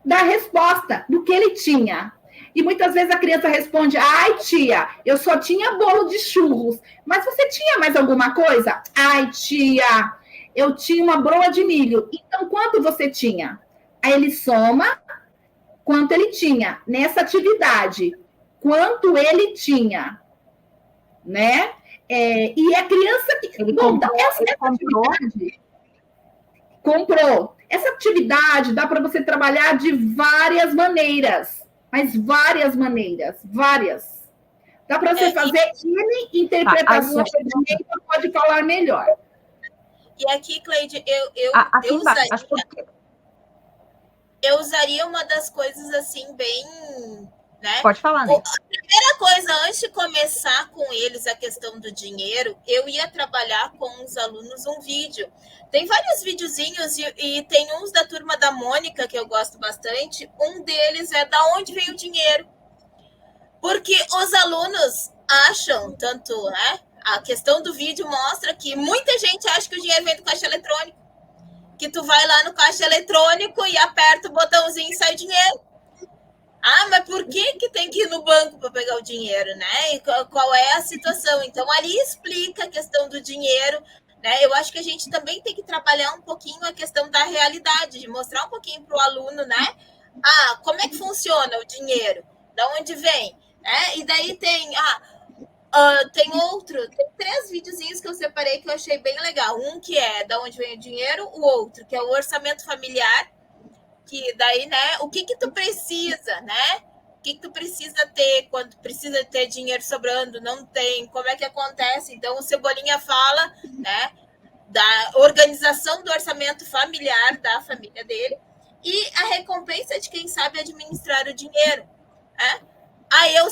dar resposta do que ele tinha. E muitas vezes a criança responde, ai, tia, eu só tinha bolo de churros. Mas você tinha mais alguma coisa? Ai, tia, eu tinha uma broa de milho. Então, quanto você tinha? Aí ele soma quanto ele tinha nessa atividade. Quanto ele tinha, né? E a criança... Ele comprou. Essa atividade dá para você trabalhar de várias maneiras. Mas várias maneiras, várias. Dá para você fazer N interpretações, a pode falar melhor. E aqui, Cleide, eu usaria uma das coisas assim, bem... Né? Pode falar, né? A primeira coisa, antes de começar com eles a questão do dinheiro, eu ia trabalhar com os alunos um vídeo. Tem vários videozinhos e tem uns da turma da Mônica, que eu gosto bastante. Um deles é da onde veio o dinheiro. Porque os alunos acham, tanto, né? A questão do vídeo mostra que muita gente acha que o dinheiro vem do caixa eletrônico. Que tu vai lá no caixa eletrônico e aperta o botãozinho e sai dinheiro. Ah, mas por que tem que ir no banco para pegar o dinheiro, né? E qual é a situação? Então, ali explica a questão do dinheiro, né? Eu acho que a gente também tem que trabalhar um pouquinho a questão da realidade, de mostrar um pouquinho para o aluno, né? Ah, como é que funciona o dinheiro? Da onde vem? E daí tem tem 3 videozinhos que eu separei que eu achei bem legal. Um que é da onde vem o dinheiro, o outro que é o orçamento familiar, que daí, né, o que tu precisa, né? O que tu precisa ter quando precisa ter dinheiro sobrando, não tem, como é que acontece? Então, o Cebolinha fala, né, da organização do orçamento familiar da família dele e a recompensa de quem sabe administrar o dinheiro, né? Aí eu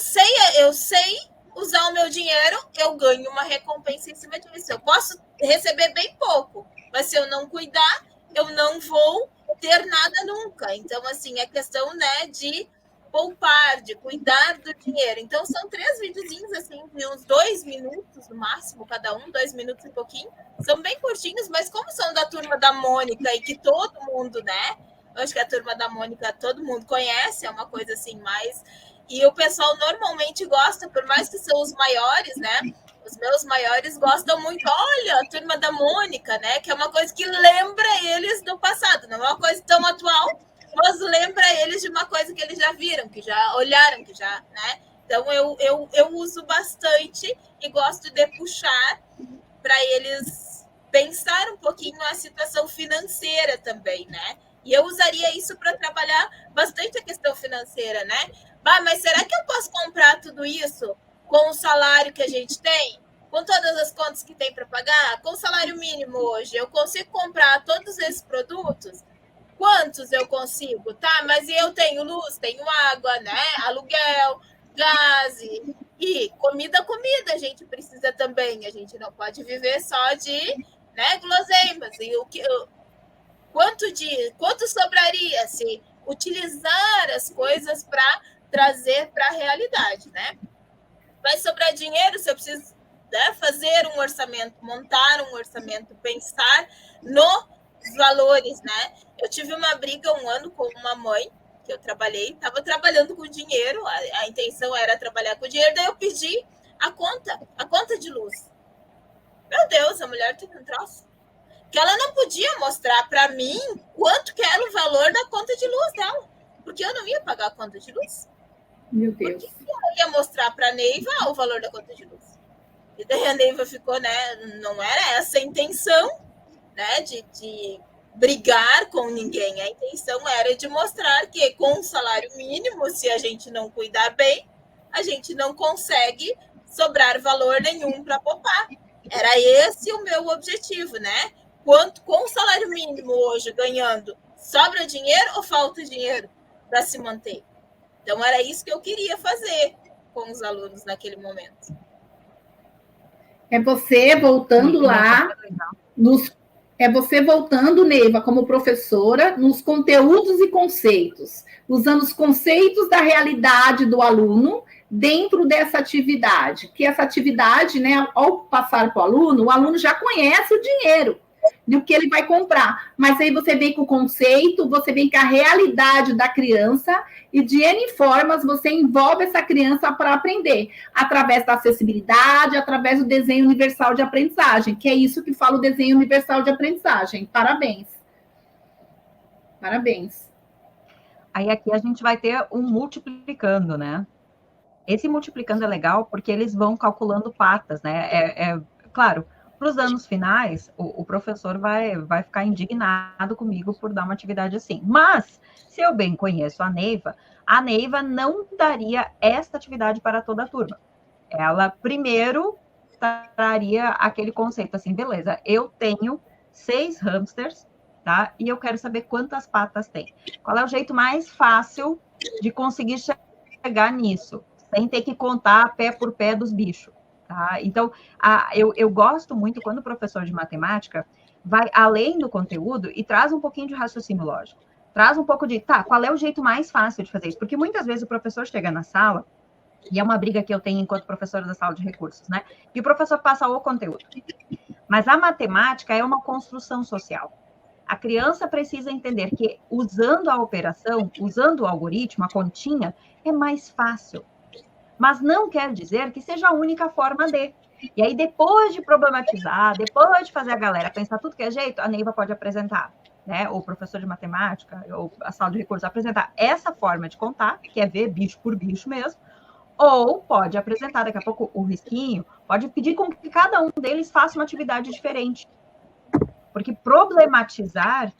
sei usar o meu dinheiro, eu ganho uma recompensa em cima disso. Eu posso receber bem pouco, mas se eu não cuidar, eu não vou ter nada nunca. Então, assim, é questão, né, de poupar, de cuidar do dinheiro. Então, são 3 videozinhos, assim, de uns 2 minutos no máximo, cada um, 2 minutos e pouquinho. São bem curtinhos, mas como são da Turma da Mônica e que todo mundo, né, eu acho que a Turma da Mônica todo mundo conhece, é uma coisa assim mais... E o pessoal normalmente gosta, por mais que são os maiores, né? Os meus maiores gostam muito. Olha, a Turma da Mônica, né? Que é uma coisa que lembra eles do passado. Não é uma coisa tão atual, mas lembra eles de uma coisa que eles já viram, que já olharam, que já, né? Então, eu uso bastante e gosto de puxar para eles pensar um pouquinho a situação financeira também, né? E eu usaria isso para trabalhar bastante a questão financeira, né? Mas será que eu posso comprar tudo isso com o salário que a gente tem? Com todas as contas que tem para pagar? Com o salário mínimo hoje, eu consigo comprar todos esses produtos? Quantos eu consigo? Tá, mas eu tenho luz, tenho água, né? Aluguel, gás e comida, a gente precisa também. A gente não pode viver só de, né, guloseimas. E quanto sobraria se utilizar as coisas para trazer para a realidade, né? Vai sobrar dinheiro se eu preciso, né, fazer um orçamento, montar um orçamento, pensar nos valores, né? Eu tive uma briga um ano com uma mãe que eu trabalhei, estava trabalhando com dinheiro, a intenção era trabalhar com dinheiro, daí eu pedi a conta de luz. Meu Deus, a mulher tem um troço. Que ela não podia mostrar para mim quanto que era o valor da conta de luz dela, porque eu não ia pagar a conta de luz. Meu Deus. Por que ela ia mostrar para a Neiva o valor da conta de luz? E daí a Neiva ficou, né? Não era essa a intenção, né? De brigar com ninguém. A intenção era de mostrar que com o salário mínimo, se a gente não cuidar bem, a gente não consegue sobrar valor nenhum para poupar. Era esse o meu objetivo, né? Quanto com o salário mínimo hoje ganhando, sobra dinheiro ou falta dinheiro para se manter? Então, era isso que eu queria fazer com os alunos naquele momento. É você voltando lá, você voltando, Neiva, como professora, nos conteúdos e conceitos, usando os conceitos da realidade do aluno dentro dessa atividade. Que essa atividade, né, ao passar para o aluno já conhece o dinheiro do que ele vai comprar. Mas aí você vem com o conceito, você vem com a realidade da criança e de N formas você envolve essa criança para aprender, através da acessibilidade, através do desenho universal de aprendizagem, que é isso que fala o desenho universal de aprendizagem. Parabéns. Parabéns. Aí aqui a gente vai ter um multiplicando, né? Esse multiplicando é legal porque eles vão calculando patas, né? Claro, para os anos finais, o professor vai ficar indignado comigo por dar uma atividade assim. Mas, se eu bem conheço a Neiva não daria esta atividade para toda a turma. Ela primeiro traria aquele conceito assim, beleza, eu tenho 6 hamsters, tá? E eu quero saber quantas patas tem. Qual é o jeito mais fácil de conseguir chegar nisso, sem ter que contar pé por pé dos bichos? Tá? Então, eu gosto muito quando o professor de matemática vai além do conteúdo e traz um pouquinho de raciocínio lógico. Traz um pouco de, qual é o jeito mais fácil de fazer isso? Porque muitas vezes o professor chega na sala, e é uma briga que eu tenho enquanto professora da sala de recursos, né? E o professor passa o conteúdo. Mas a matemática é uma construção social. A criança precisa entender que usando a operação, usando o algoritmo, a continha, é mais fácil. Mas não quer dizer que seja a única forma de. E aí, depois de problematizar, depois de fazer a galera pensar tudo que é jeito, a Neiva pode apresentar, né? O professor de matemática, ou a sala de recursos, apresentar essa forma de contar, que é ver bicho por bicho mesmo, ou pode apresentar, daqui a pouco, o risquinho, pode pedir com que cada um deles faça uma atividade diferente. Porque problematizar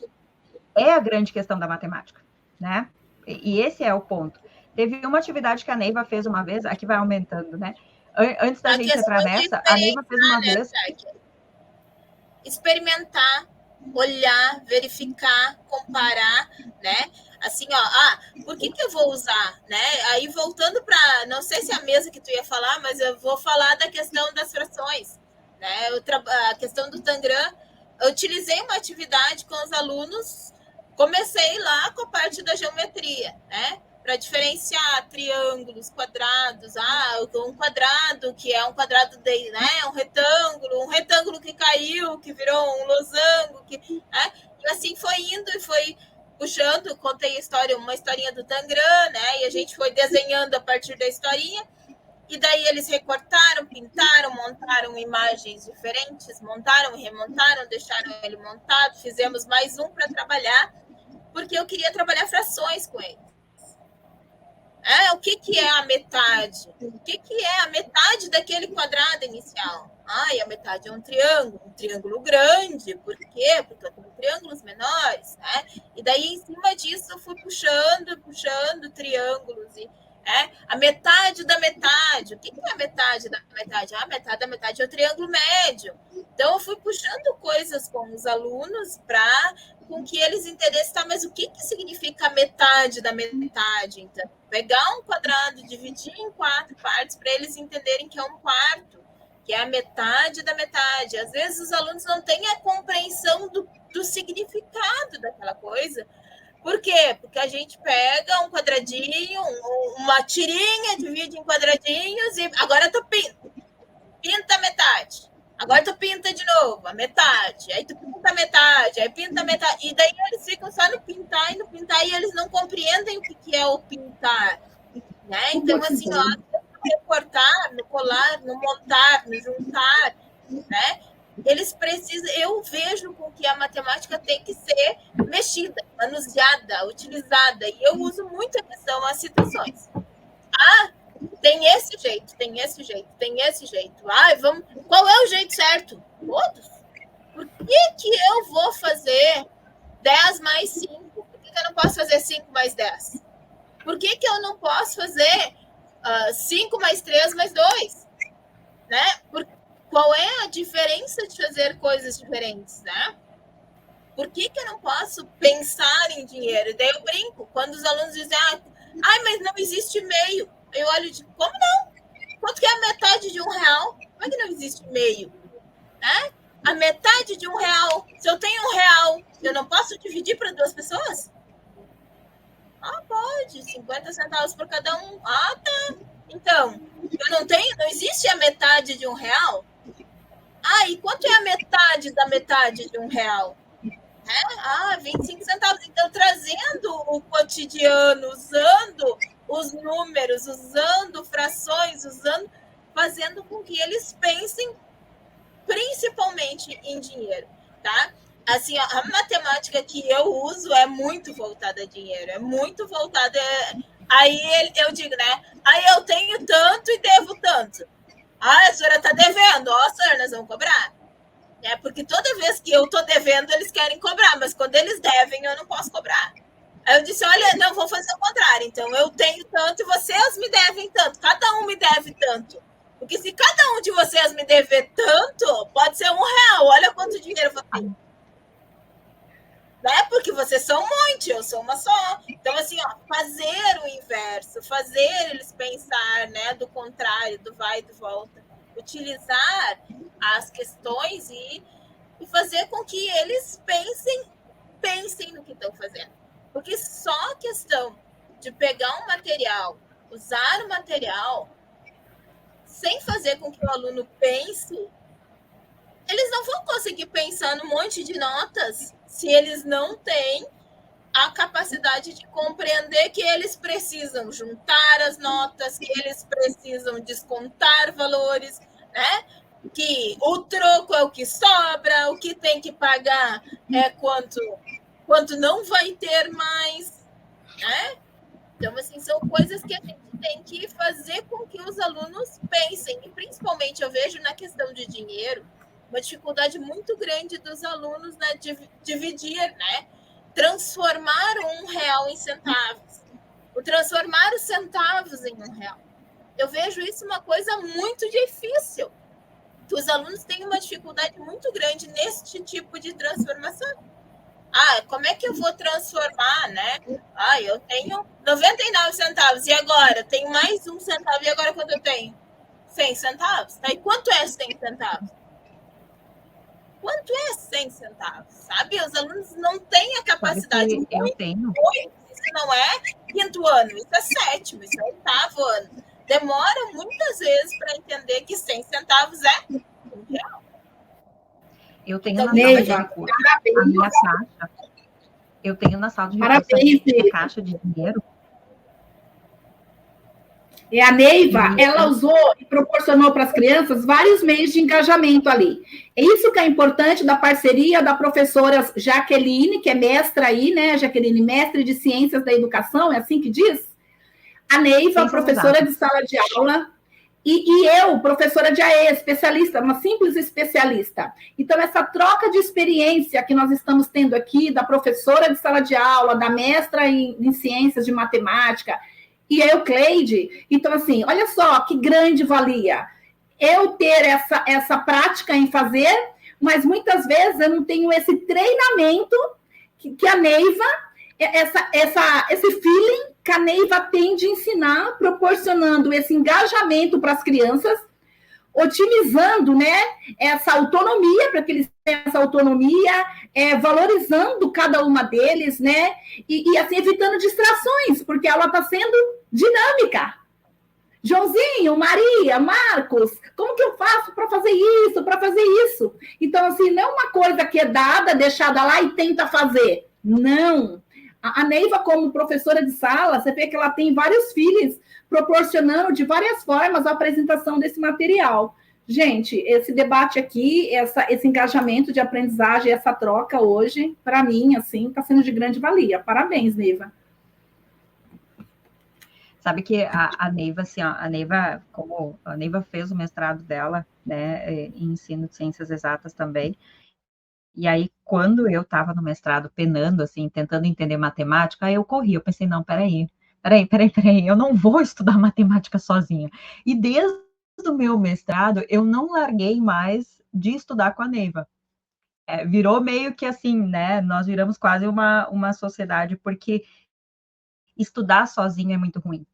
é a grande questão da matemática, né? E esse é o ponto. Teve uma atividade que a Neiva fez uma vez, aqui vai aumentando, né? Antes da gente entrar nessa, a Neiva fez uma vez... Experimentar, olhar, verificar, comparar, né? Assim, ó, por que eu vou usar, né? Aí voltando para, não sei se é a mesa que tu ia falar, mas eu vou falar da questão das frações, né? A questão do Tangram, eu utilizei uma atividade com os alunos, comecei lá com a parte da geometria, né? Para diferenciar triângulos, quadrados, um quadrado que é um quadrado de, né, um retângulo que caiu, que virou um losango, né? E assim foi indo e foi puxando, contei uma historinha do Tangram, né? E a gente foi desenhando a partir da historinha. E daí eles recortaram, pintaram, montaram imagens diferentes, montaram e remontaram, deixaram ele montado, fizemos mais um para trabalhar, porque eu queria trabalhar frações com ele. O que é a metade? O que é a metade daquele quadrado inicial? E a metade é um triângulo grande. Por quê? Porque eu tenho triângulos menores, né? E daí, em cima disso, eu fui puxando triângulos. A metade da metade. O que é a metade da metade? A metade da metade é o triângulo médio. Então, eu fui puxando coisas com os alunos com que eles entendessem, tá, mas o que significa a metade da metade? Então, pegar um quadrado, dividir em 4 partes para eles entenderem que é um quarto, que é a metade da metade. Às vezes os alunos não têm a compreensão do significado daquela coisa. Por quê? Porque a gente pega um quadradinho, uma tirinha, divide em quadradinhos e agora tu pinta a metade. Agora tu pinta de novo, a metade. Aí tu pinta a metade, aí pinta a metade. E daí eles ficam só no pintar e eles não compreendem o que é o pintar. Né? Então, assim, no recortar, no colar, no montar, no juntar, né? Eles precisam... Eu vejo com que a matemática tem que ser mexida, manuseada, utilizada. E eu uso muito a questão, as situações. Tem esse jeito, tem esse jeito, tem esse jeito. Qual é o jeito certo? Todos. Por que eu vou fazer 10 mais 5? Por que eu não posso fazer 5 mais 10? Por que eu não posso fazer 5 mais 3 mais 2? Né? Qual é a diferença de fazer coisas diferentes, né? Por que eu não posso pensar em dinheiro? E daí eu brinco. Quando os alunos dizem, mas não existe meio. Eu olho e digo, como não? Quanto que é a metade de R$1? Como é que não existe meio? Né? A metade de R$1. Se eu tenho R$1, eu não posso dividir para 2 pessoas? Pode. 50 centavos por cada um. Tá. Então, não existe a metade de R$1? E quanto é a metade da metade de R$1? 25 centavos. Então, trazendo o cotidiano, usando os números, usando frações, fazendo com que eles pensem principalmente em dinheiro, tá? Assim, a matemática que eu uso é muito voltada a dinheiro, é muito voltada... Aí eu digo, né? Eu tenho tanto e devo tanto. A senhora está devendo. Senhora, nós vamos cobrar. Porque toda vez que eu estou devendo, eles querem cobrar, mas quando eles devem, eu não posso cobrar. Aí eu disse, olha, não, vou fazer o contrário. Então, eu tenho tanto e vocês me devem tanto. Cada um me deve tanto. Porque se cada um de vocês me dever tanto, pode ser R$1. Olha quanto dinheiro eu tenho. Né? Porque vocês são um monte, eu sou uma só. Então, assim, fazer o inverso, fazer eles pensar, né, do contrário, do vai e do volta. Utilizar as questões e fazer com que eles pensem no que estão fazendo. Porque só a questão de pegar um material, usar o material, sem fazer com que o aluno pense, eles não vão conseguir pensar num monte de notas se eles não têm a capacidade de compreender que eles precisam juntar as notas, que eles precisam descontar valores, né? Que o troco é o que sobra, o que tem que pagar é quanto não vai ter mais, né? Então, assim, são coisas que a gente tem que fazer com que os alunos pensem, e principalmente eu vejo na questão de dinheiro, uma dificuldade muito grande dos alunos, né, de dividir, né? transformar R$1 em centavos, o transformar os centavos em R$1. Eu vejo isso uma coisa muito difícil. Os alunos têm uma dificuldade muito grande nesse tipo de transformação. Como é que eu vou transformar, né? Eu tenho 99 centavos e agora? Tenho mais 1 centavo e agora quanto eu tenho? 100 centavos. E quanto é 100 centavos? Quanto é 100 centavos? Sabe? Os alunos não têm a capacidade. Eu tenho. Isso não é 5º ano, isso é 7º, isso é 8º ano. Demora muitas vezes para entender que 100 centavos é R$1. Eu tenho na sala de recursos a minha caixa. Eu tenho na sala de recursos a minha caixa de dinheiro. E a Neiva, ela usou e proporcionou para as crianças vários meios de engajamento ali. É isso que é importante da parceria da professora Jaqueline, que é mestra aí, né? Jaqueline, mestre de Ciências da Educação, é assim que diz? A Neiva, professora de sala de aula, e eu, professora de AE, especialista, uma simples especialista. Então, essa troca de experiência que nós estamos tendo aqui, da professora de sala de aula, da mestra em ciências de matemática, e a Eucleide, então, assim, olha só que grande valia eu ter essa prática em fazer, mas muitas vezes eu não tenho esse treinamento que a Neiva, esse feeling que a Neiva tem de ensinar, proporcionando esse engajamento para as crianças, otimizando, né, essa autonomia, para que eles tenham essa autonomia, valorizando cada uma deles, né, e assim, evitando distrações, porque ela está sendo dinâmica. Joãozinho, Maria, Marcos, como que eu faço para fazer isso, para fazer isso? Então, assim, não é uma coisa que é dada, deixada lá e tenta fazer. Não. A Neiva, como professora de sala, você vê que ela tem vários filhos proporcionando de várias formas a apresentação desse material. Gente, esse debate aqui, esse engajamento de aprendizagem, essa troca hoje, para mim, assim, está sendo de grande valia. Parabéns, Neiva. Sabe que a Neiva, assim, ó, como a Neiva fez o mestrado dela, né, em ensino de ciências exatas também, e aí, quando eu estava no mestrado penando, assim, tentando entender matemática, aí eu corri, eu pensei, não, peraí, eu não vou estudar matemática sozinha. E desde o meu mestrado, eu não larguei mais de estudar com a Neiva. Virou meio que assim, né, nós viramos quase uma sociedade, porque estudar sozinho é muito ruim.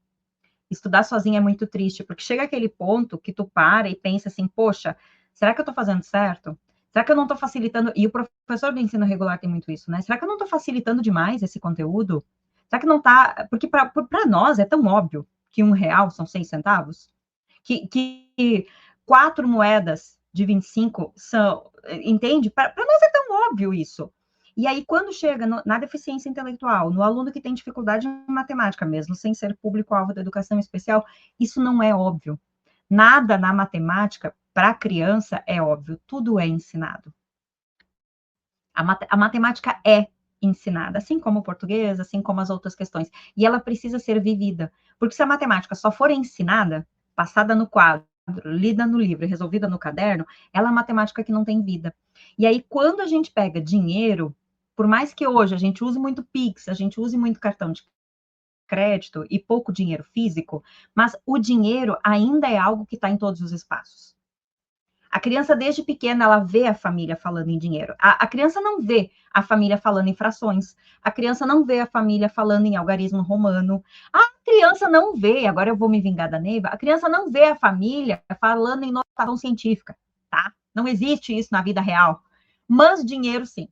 Estudar sozinho é muito triste, porque chega aquele ponto que tu para e pensa assim, poxa, será que eu estou fazendo certo? Será que eu não estou facilitando? E o professor do ensino regular tem muito isso, né? Será que eu não estou facilitando demais esse conteúdo? Será que não está... Porque para nós é tão óbvio que R$1 são 6 centavos, que 4 moedas de 25 são... Entende? Para nós é tão óbvio isso. E aí, quando chega na deficiência intelectual, no aluno que tem dificuldade em matemática mesmo, sem ser público-alvo da educação especial, isso não é óbvio. Nada na matemática, para a criança, é óbvio. Tudo é ensinado. A matemática é ensinada, assim como o português, assim como as outras questões. E ela precisa ser vivida. Porque se a matemática só for ensinada, passada no quadro, lida no livro e resolvida no caderno, ela é uma matemática que não tem vida. E aí, quando a gente pega dinheiro, por mais que hoje a gente use muito Pix, a gente use muito cartão de crédito e pouco dinheiro físico, mas o dinheiro ainda é algo que está em todos os espaços. A criança, desde pequena, ela vê a família falando em dinheiro. A criança não vê a família falando em frações. A criança não vê a família falando em algarismo romano. A criança não vê, agora eu vou me vingar da Neiva, a criança não vê a família falando em notação científica, tá? Não existe isso na vida real. Mas dinheiro, sim.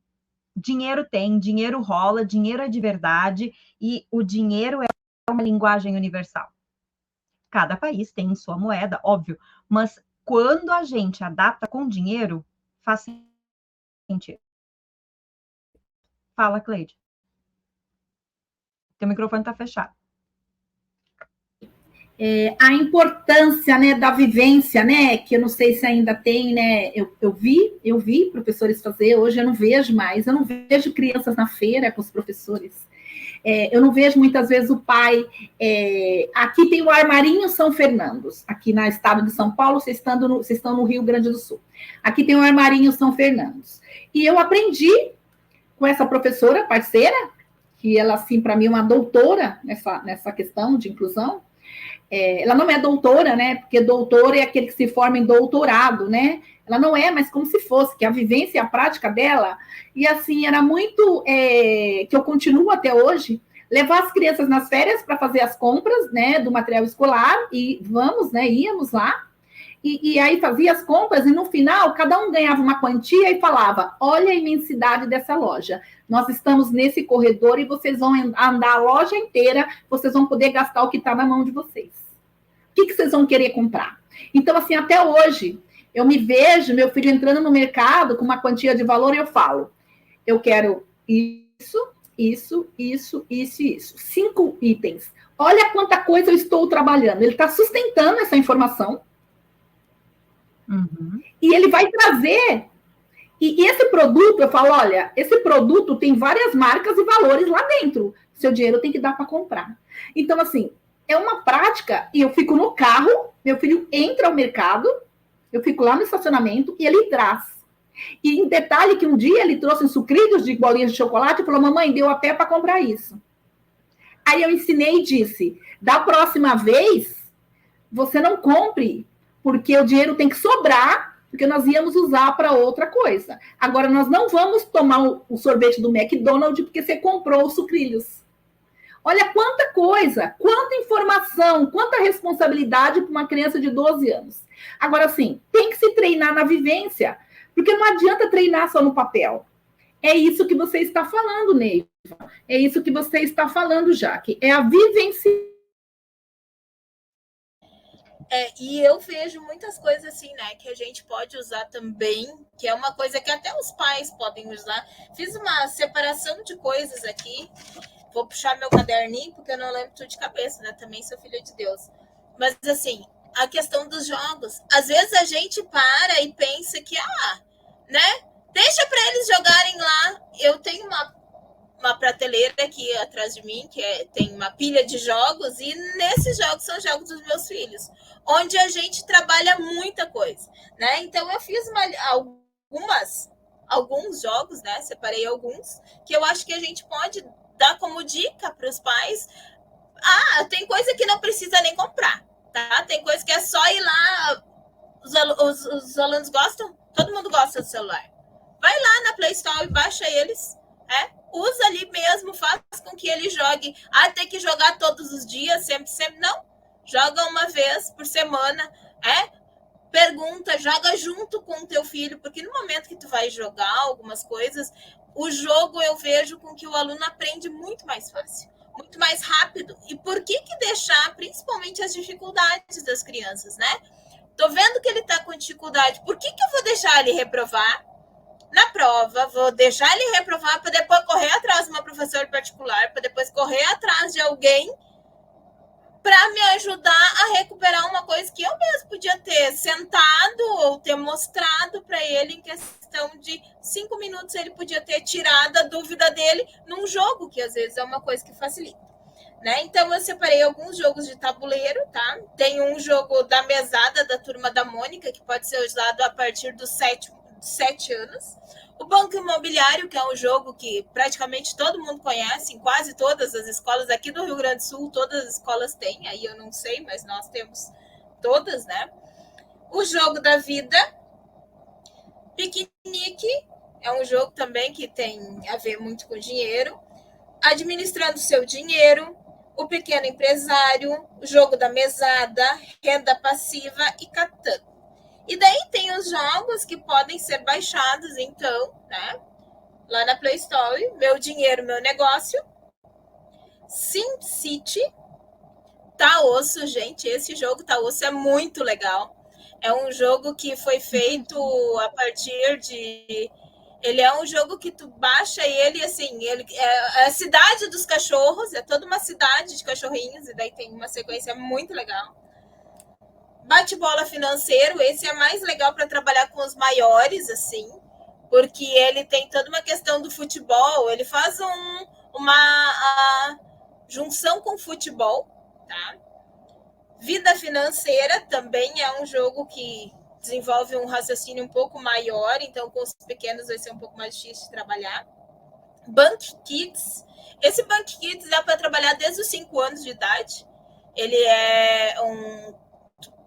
Dinheiro tem, dinheiro rola, dinheiro é de verdade e o dinheiro é uma linguagem universal. Cada país tem sua moeda, óbvio, mas quando a gente adapta com dinheiro, faz sentido. Fala, Cleide. Teu microfone está fechado. A importância, né, da vivência, né, que eu não sei se ainda tem, né, eu vi professores fazer, hoje eu não vejo mais, eu não vejo crianças na feira com os professores, eu não vejo muitas vezes o pai, aqui tem o Armarinho São Fernando, aqui no estado de São Paulo, vocês estão no Rio Grande do Sul, aqui tem o Armarinho São Fernando, e eu aprendi, com essa professora parceira, que ela, assim, para mim, é uma doutora nessa questão de inclusão. Ela não é doutora, né? Porque doutor é aquele que se forma em doutorado, né? Ela não é, mas como se fosse, que a vivência e a prática dela, e assim, era muito, que eu continuo até hoje, levar as crianças nas férias para fazer as compras, né, do material escolar, e íamos lá, e aí fazia as compras, e no final, cada um ganhava uma quantia e falava, olha a imensidade dessa loja, nós estamos nesse corredor e vocês vão andar a loja inteira, vocês vão poder gastar o que está na mão de vocês. O que vocês vão querer comprar? Então, assim, até hoje, eu me vejo, meu filho entrando no mercado com uma quantia de valor e eu falo, eu quero isso. 5 itens. Olha quanta coisa eu estou trabalhando. Ele está sustentando essa informação. Uhum. E ele vai trazer. E esse produto, eu falo, olha, esse produto tem várias marcas e valores lá dentro. Seu dinheiro tem que dar para comprar. Então, assim, é uma prática, e eu fico no carro, meu filho entra ao mercado, eu fico lá no estacionamento e ele traz. E em detalhe que um dia ele trouxe sucrilhos de bolinhas de chocolate e falou, mamãe, deu até para comprar isso. Aí eu ensinei e disse, da próxima vez, você não compre, porque o dinheiro tem que sobrar, porque nós íamos usar para outra coisa. Agora, nós não vamos tomar o sorvete do McDonald's porque você comprou os sucrilhos. Olha quanta coisa, quanta informação, quanta responsabilidade para uma criança de 12 anos. Agora, sim, tem que se treinar na vivência, porque não adianta treinar só no papel. É isso que você está falando, Neiva. É isso que você está falando, Jaque. É a vivência. E eu vejo muitas coisas assim, né, que a gente pode usar também, que é uma coisa que até os pais podem usar. Fiz uma separação de coisas aqui. Vou puxar meu caderninho, porque eu não lembro tudo de cabeça, né? Também sou filha de Deus. Mas, assim, a questão dos jogos. Às vezes a gente para e pensa que, né? Deixa para eles jogarem lá. Eu tenho uma prateleira aqui atrás de mim, que tem uma pilha de jogos, e nesses jogos são jogos dos meus filhos, onde a gente trabalha muita coisa, né? Então, eu fiz alguns jogos, né? Separei alguns, que eu acho que a gente pode dar como dica para os pais. Tem coisa que não precisa nem comprar, tá? Tem coisa que é só ir lá. Os alunos gostam, todo mundo gosta do celular. Vai lá na Play Store e baixa eles, usa ali mesmo, faz com que ele jogue. Tem que jogar todos os dias, sempre, não. Joga uma vez por semana, pergunta, joga junto com o teu filho, porque no momento que tu vai jogar algumas coisas, o jogo eu vejo com que o aluno aprende muito mais fácil, muito mais rápido. E por que deixar, principalmente, as dificuldades das crianças, né? Tô vendo que ele tá com dificuldade, por que eu vou deixar ele reprovar na prova? Vou deixar ele reprovar para depois correr atrás de uma professora particular, para depois correr atrás de alguém para me ajudar a recuperar uma coisa que eu mesmo podia ter sentado ou ter mostrado para ele em questão de 5 minutos. Ele podia ter tirado a dúvida dele num jogo, que às vezes é uma coisa que facilita, né? Então, eu separei alguns jogos de tabuleiro, tá? Tem um jogo da mesada da Turma da Mônica, que pode ser usado a partir dos 7 anos. O Banco Imobiliário, que é um jogo que praticamente todo mundo conhece, em quase todas as escolas aqui do Rio Grande do Sul, todas as escolas têm, aí eu não sei, mas nós temos todas, né? O Jogo da Vida. Piquenique é um jogo também que tem a ver muito com dinheiro. Administrando seu dinheiro. O Pequeno Empresário. O Jogo da Mesada. Renda Passiva e Catan. E daí tem os jogos que podem ser baixados, então, né? Lá na Play Store. Meu Dinheiro, Meu Negócio. SimCity. Taosso, gente. Esse jogo Taosso é muito legal. É um jogo que foi feito a partir de... Ele é um jogo que tu baixa ele, assim, ele é a cidade dos cachorros, é toda uma cidade de cachorrinhos, e daí tem uma sequência muito legal. Bate-bola financeiro, esse é mais legal para trabalhar com os maiores, assim, porque ele tem toda uma questão do futebol, ele faz uma junção com futebol, tá? Vida financeira também é um jogo que desenvolve um raciocínio um pouco maior, então com os pequenos vai ser um pouco mais difícil de trabalhar. Bank Kids. Esse Bank Kids dá para trabalhar desde os 5 anos de idade. Ele é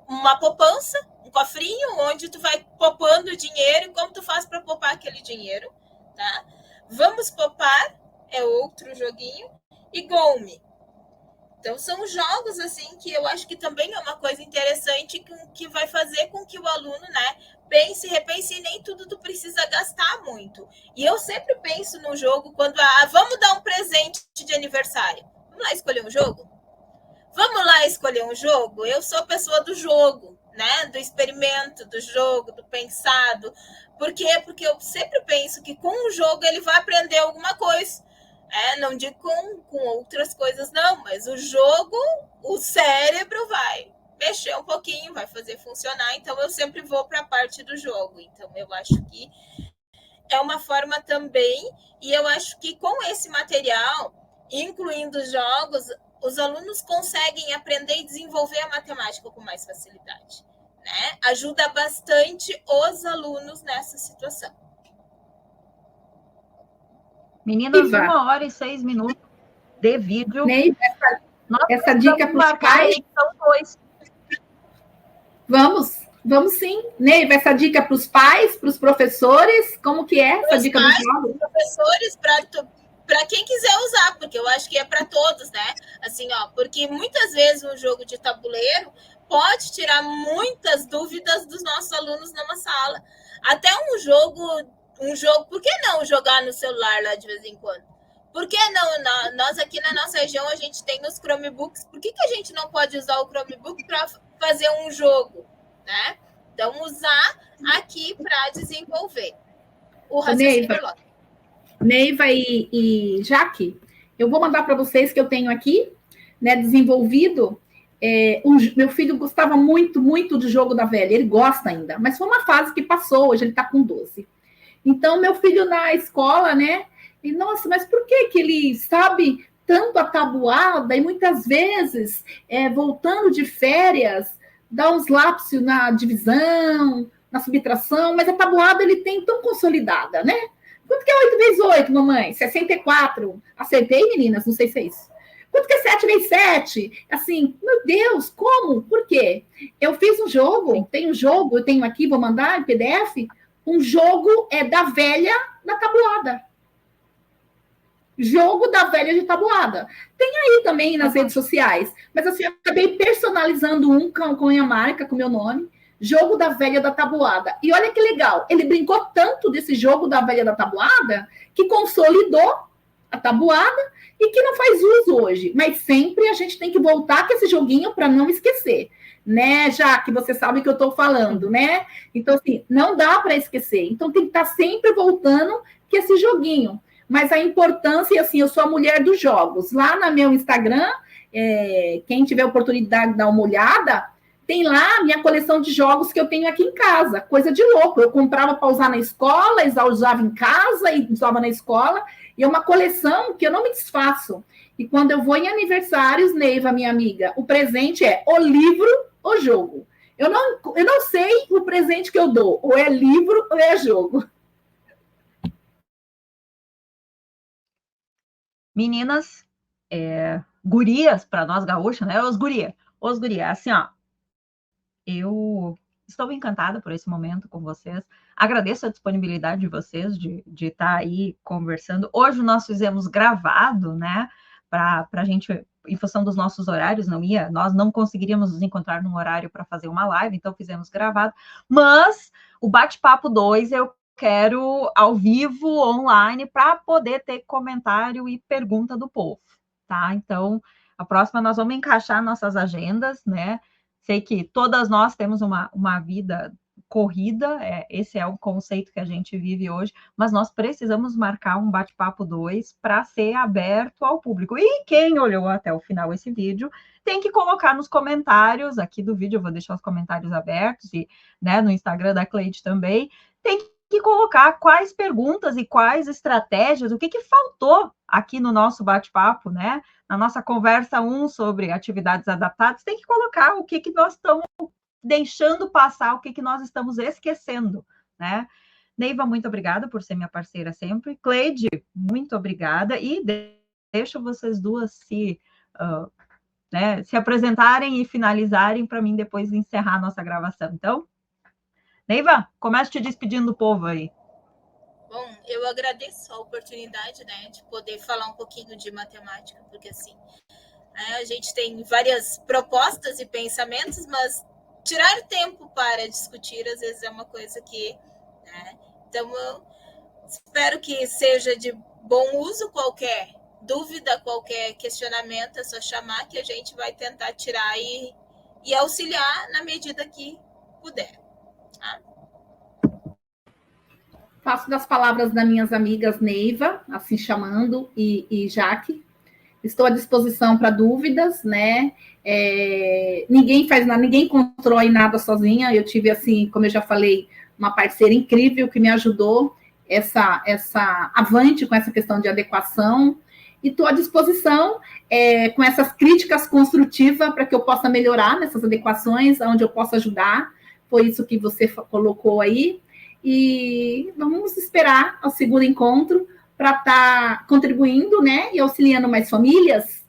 uma poupança, um cofrinho, onde tu vai poupando dinheiro e como tu faz para poupar aquele dinheiro, tá? Vamos Poupar é outro joguinho. E Gome. Então, são jogos, assim, que eu acho que também é uma coisa interessante que vai fazer com que o aluno, né, repense, e nem tudo tu precisa gastar muito. E eu sempre penso no jogo quando, vamos dar um presente de aniversário. Vamos lá escolher um jogo? Vamos lá escolher um jogo? Eu sou a pessoa do jogo, né, do experimento, do jogo, do pensado. Por quê? Porque eu sempre penso que com o jogo ele vai aprender alguma coisa. Não digo com outras coisas, não, mas o jogo, o cérebro vai mexer um pouquinho, vai fazer funcionar, então eu sempre vou para a parte do jogo. Então, eu acho que é uma forma também, e eu acho que com esse material, incluindo jogos, os alunos conseguem aprender e desenvolver a matemática com mais facilidade, né? Ajuda bastante os alunos nessa situação. Meninas, 1h06 de vídeo. Ney, essa dica para os pais. Vamos sim. Ney, essa dica para os pais, para os professores, como que é essa dica dos jogos? Professores, para quem quiser usar, porque eu acho que é para todos, né? Assim, porque muitas vezes um jogo de tabuleiro pode tirar muitas dúvidas dos nossos alunos numa sala. Até um jogo, por que não jogar no celular lá de vez em quando? Por que não? Nós aqui na nossa região, a gente tem os Chromebooks. Por que a gente não pode usar o Chromebook para fazer um jogo, né? Então, usar aqui para desenvolver o raciocínio lógico. Neiva e Jaque, eu vou mandar para vocês que eu tenho aqui, né, desenvolvido. Meu filho gostava muito, muito do jogo da velha, ele gosta ainda, mas foi uma fase que passou, hoje ele está com 12. Então, meu filho na escola, né, e nossa, mas por que ele sabe tanto a tabuada e muitas vezes, voltando de férias, dá uns lapsos na divisão, na subtração, mas a tabuada ele tem tão consolidada, né? Quanto que é 8 vezes 8, mamãe? 64. Acertei, meninas? Não sei se é isso. Quanto que é 7 vezes 7? Assim, meu Deus, como? Por quê? Eu fiz um jogo, tem um jogo, eu tenho aqui, vou mandar em PDF, um jogo da velha da tabuada. Jogo da velha de tabuada. Tem aí também nas redes sociais, mas assim, eu acabei personalizando um com a minha marca, com o meu nome, Jogo da Velha da Tabuada. E olha que legal, ele brincou tanto desse Jogo da Velha da Tabuada que consolidou a tabuada e que não faz uso hoje. Mas sempre a gente tem que voltar com esse joguinho para não esquecer, né? Já que você sabe que eu estou falando, né? Então, assim, não dá para esquecer. Então, tem que estar sempre voltando com esse joguinho. Mas a importância, e assim, eu sou a mulher dos jogos. Lá no meu Instagram, quem tiver oportunidade de dar uma olhada, tem lá a minha coleção de jogos que eu tenho aqui em casa. Coisa de louco. Eu comprava para usar na escola, usava em casa e usava na escola. E é uma coleção que eu não me desfaço. E quando eu vou em aniversários, Neiva, minha amiga, o presente é o livro, o jogo. Eu não sei o presente que eu dou. Ou é livro ou é jogo. Meninas, gurias, para nós gaúchas, né? Os guria, assim, ó. Eu estou encantada por esse momento com vocês. Agradeço a disponibilidade de vocês de estar aí conversando. Hoje nós fizemos gravado, né? Para a gente, em função dos nossos horários, nós não conseguiríamos nos encontrar num horário para fazer uma live, então fizemos gravado. Mas o bate-papo 2 eu quero ao vivo, online, para poder ter comentário e pergunta do povo, tá? Então, a próxima nós vamos encaixar nossas agendas, né? Sei que todas nós temos uma vida corrida, esse é o conceito que a gente vive hoje, mas nós precisamos marcar um bate-papo 2 para ser aberto ao público. E quem olhou até o final esse vídeo, tem que colocar nos comentários aqui do vídeo, eu vou deixar os comentários abertos, e né, no Instagram da Cleide também, tem que colocar quais perguntas e quais estratégias, o que faltou aqui no nosso bate-papo, né? Na nossa conversa 1 sobre atividades adaptadas, tem que colocar o que nós estamos deixando passar, o que nós estamos esquecendo, né? Neiva, muito obrigada por ser minha parceira sempre. Cleide, muito obrigada. E deixo vocês duas se apresentarem e finalizarem para mim depois encerrar a nossa gravação. Então, Neiva, comece te despedindo do povo aí. Bom, eu agradeço a oportunidade, né, de poder falar um pouquinho de matemática, porque assim, a gente tem várias propostas e pensamentos, mas tirar tempo para discutir às vezes é uma coisa que, né, então eu espero que seja de bom uso. Qualquer dúvida, qualquer questionamento, é só chamar que a gente vai tentar tirar e auxiliar na medida que puder. Tá? Faço das palavras das minhas amigas Neiva, assim chamando, e Jaque. Estou à disposição para dúvidas, né? Ninguém faz nada, ninguém constrói nada sozinha. Eu tive, assim, como eu já falei, uma parceira incrível que me ajudou essa avante com essa questão de adequação. E estou à disposição com essas críticas construtivas para que eu possa melhorar nessas adequações, onde eu possa ajudar. Foi isso que você colocou aí. E vamos esperar o segundo encontro para estar contribuindo, né, e auxiliando mais famílias.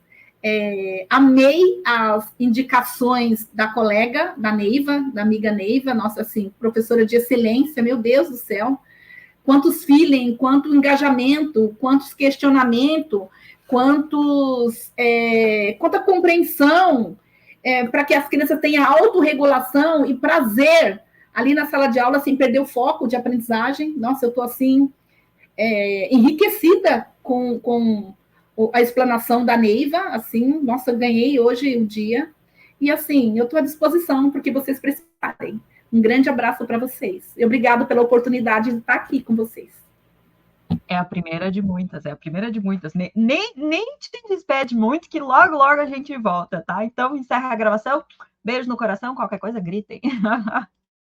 Amei as indicações da colega, da Neiva, da amiga Neiva, nossa, assim, professora de excelência, meu Deus do céu, quantos feeling, quanto engajamento, quantos questionamentos, quanta compreensão, para que as crianças tenham autorregulação e prazer ali na sala de aula, sem perder o foco de aprendizagem. Nossa, eu estou, assim, enriquecida com a explanação da Neiva, assim, nossa, eu ganhei hoje o dia. E, assim, eu estou à disposição porque vocês precisarem. Um grande abraço para vocês. E obrigado pela oportunidade de estar aqui com vocês. É a primeira de muitas. Nem te despede muito, que logo, logo a gente volta, tá? Então, encerra a gravação. Beijo no coração, qualquer coisa, gritem.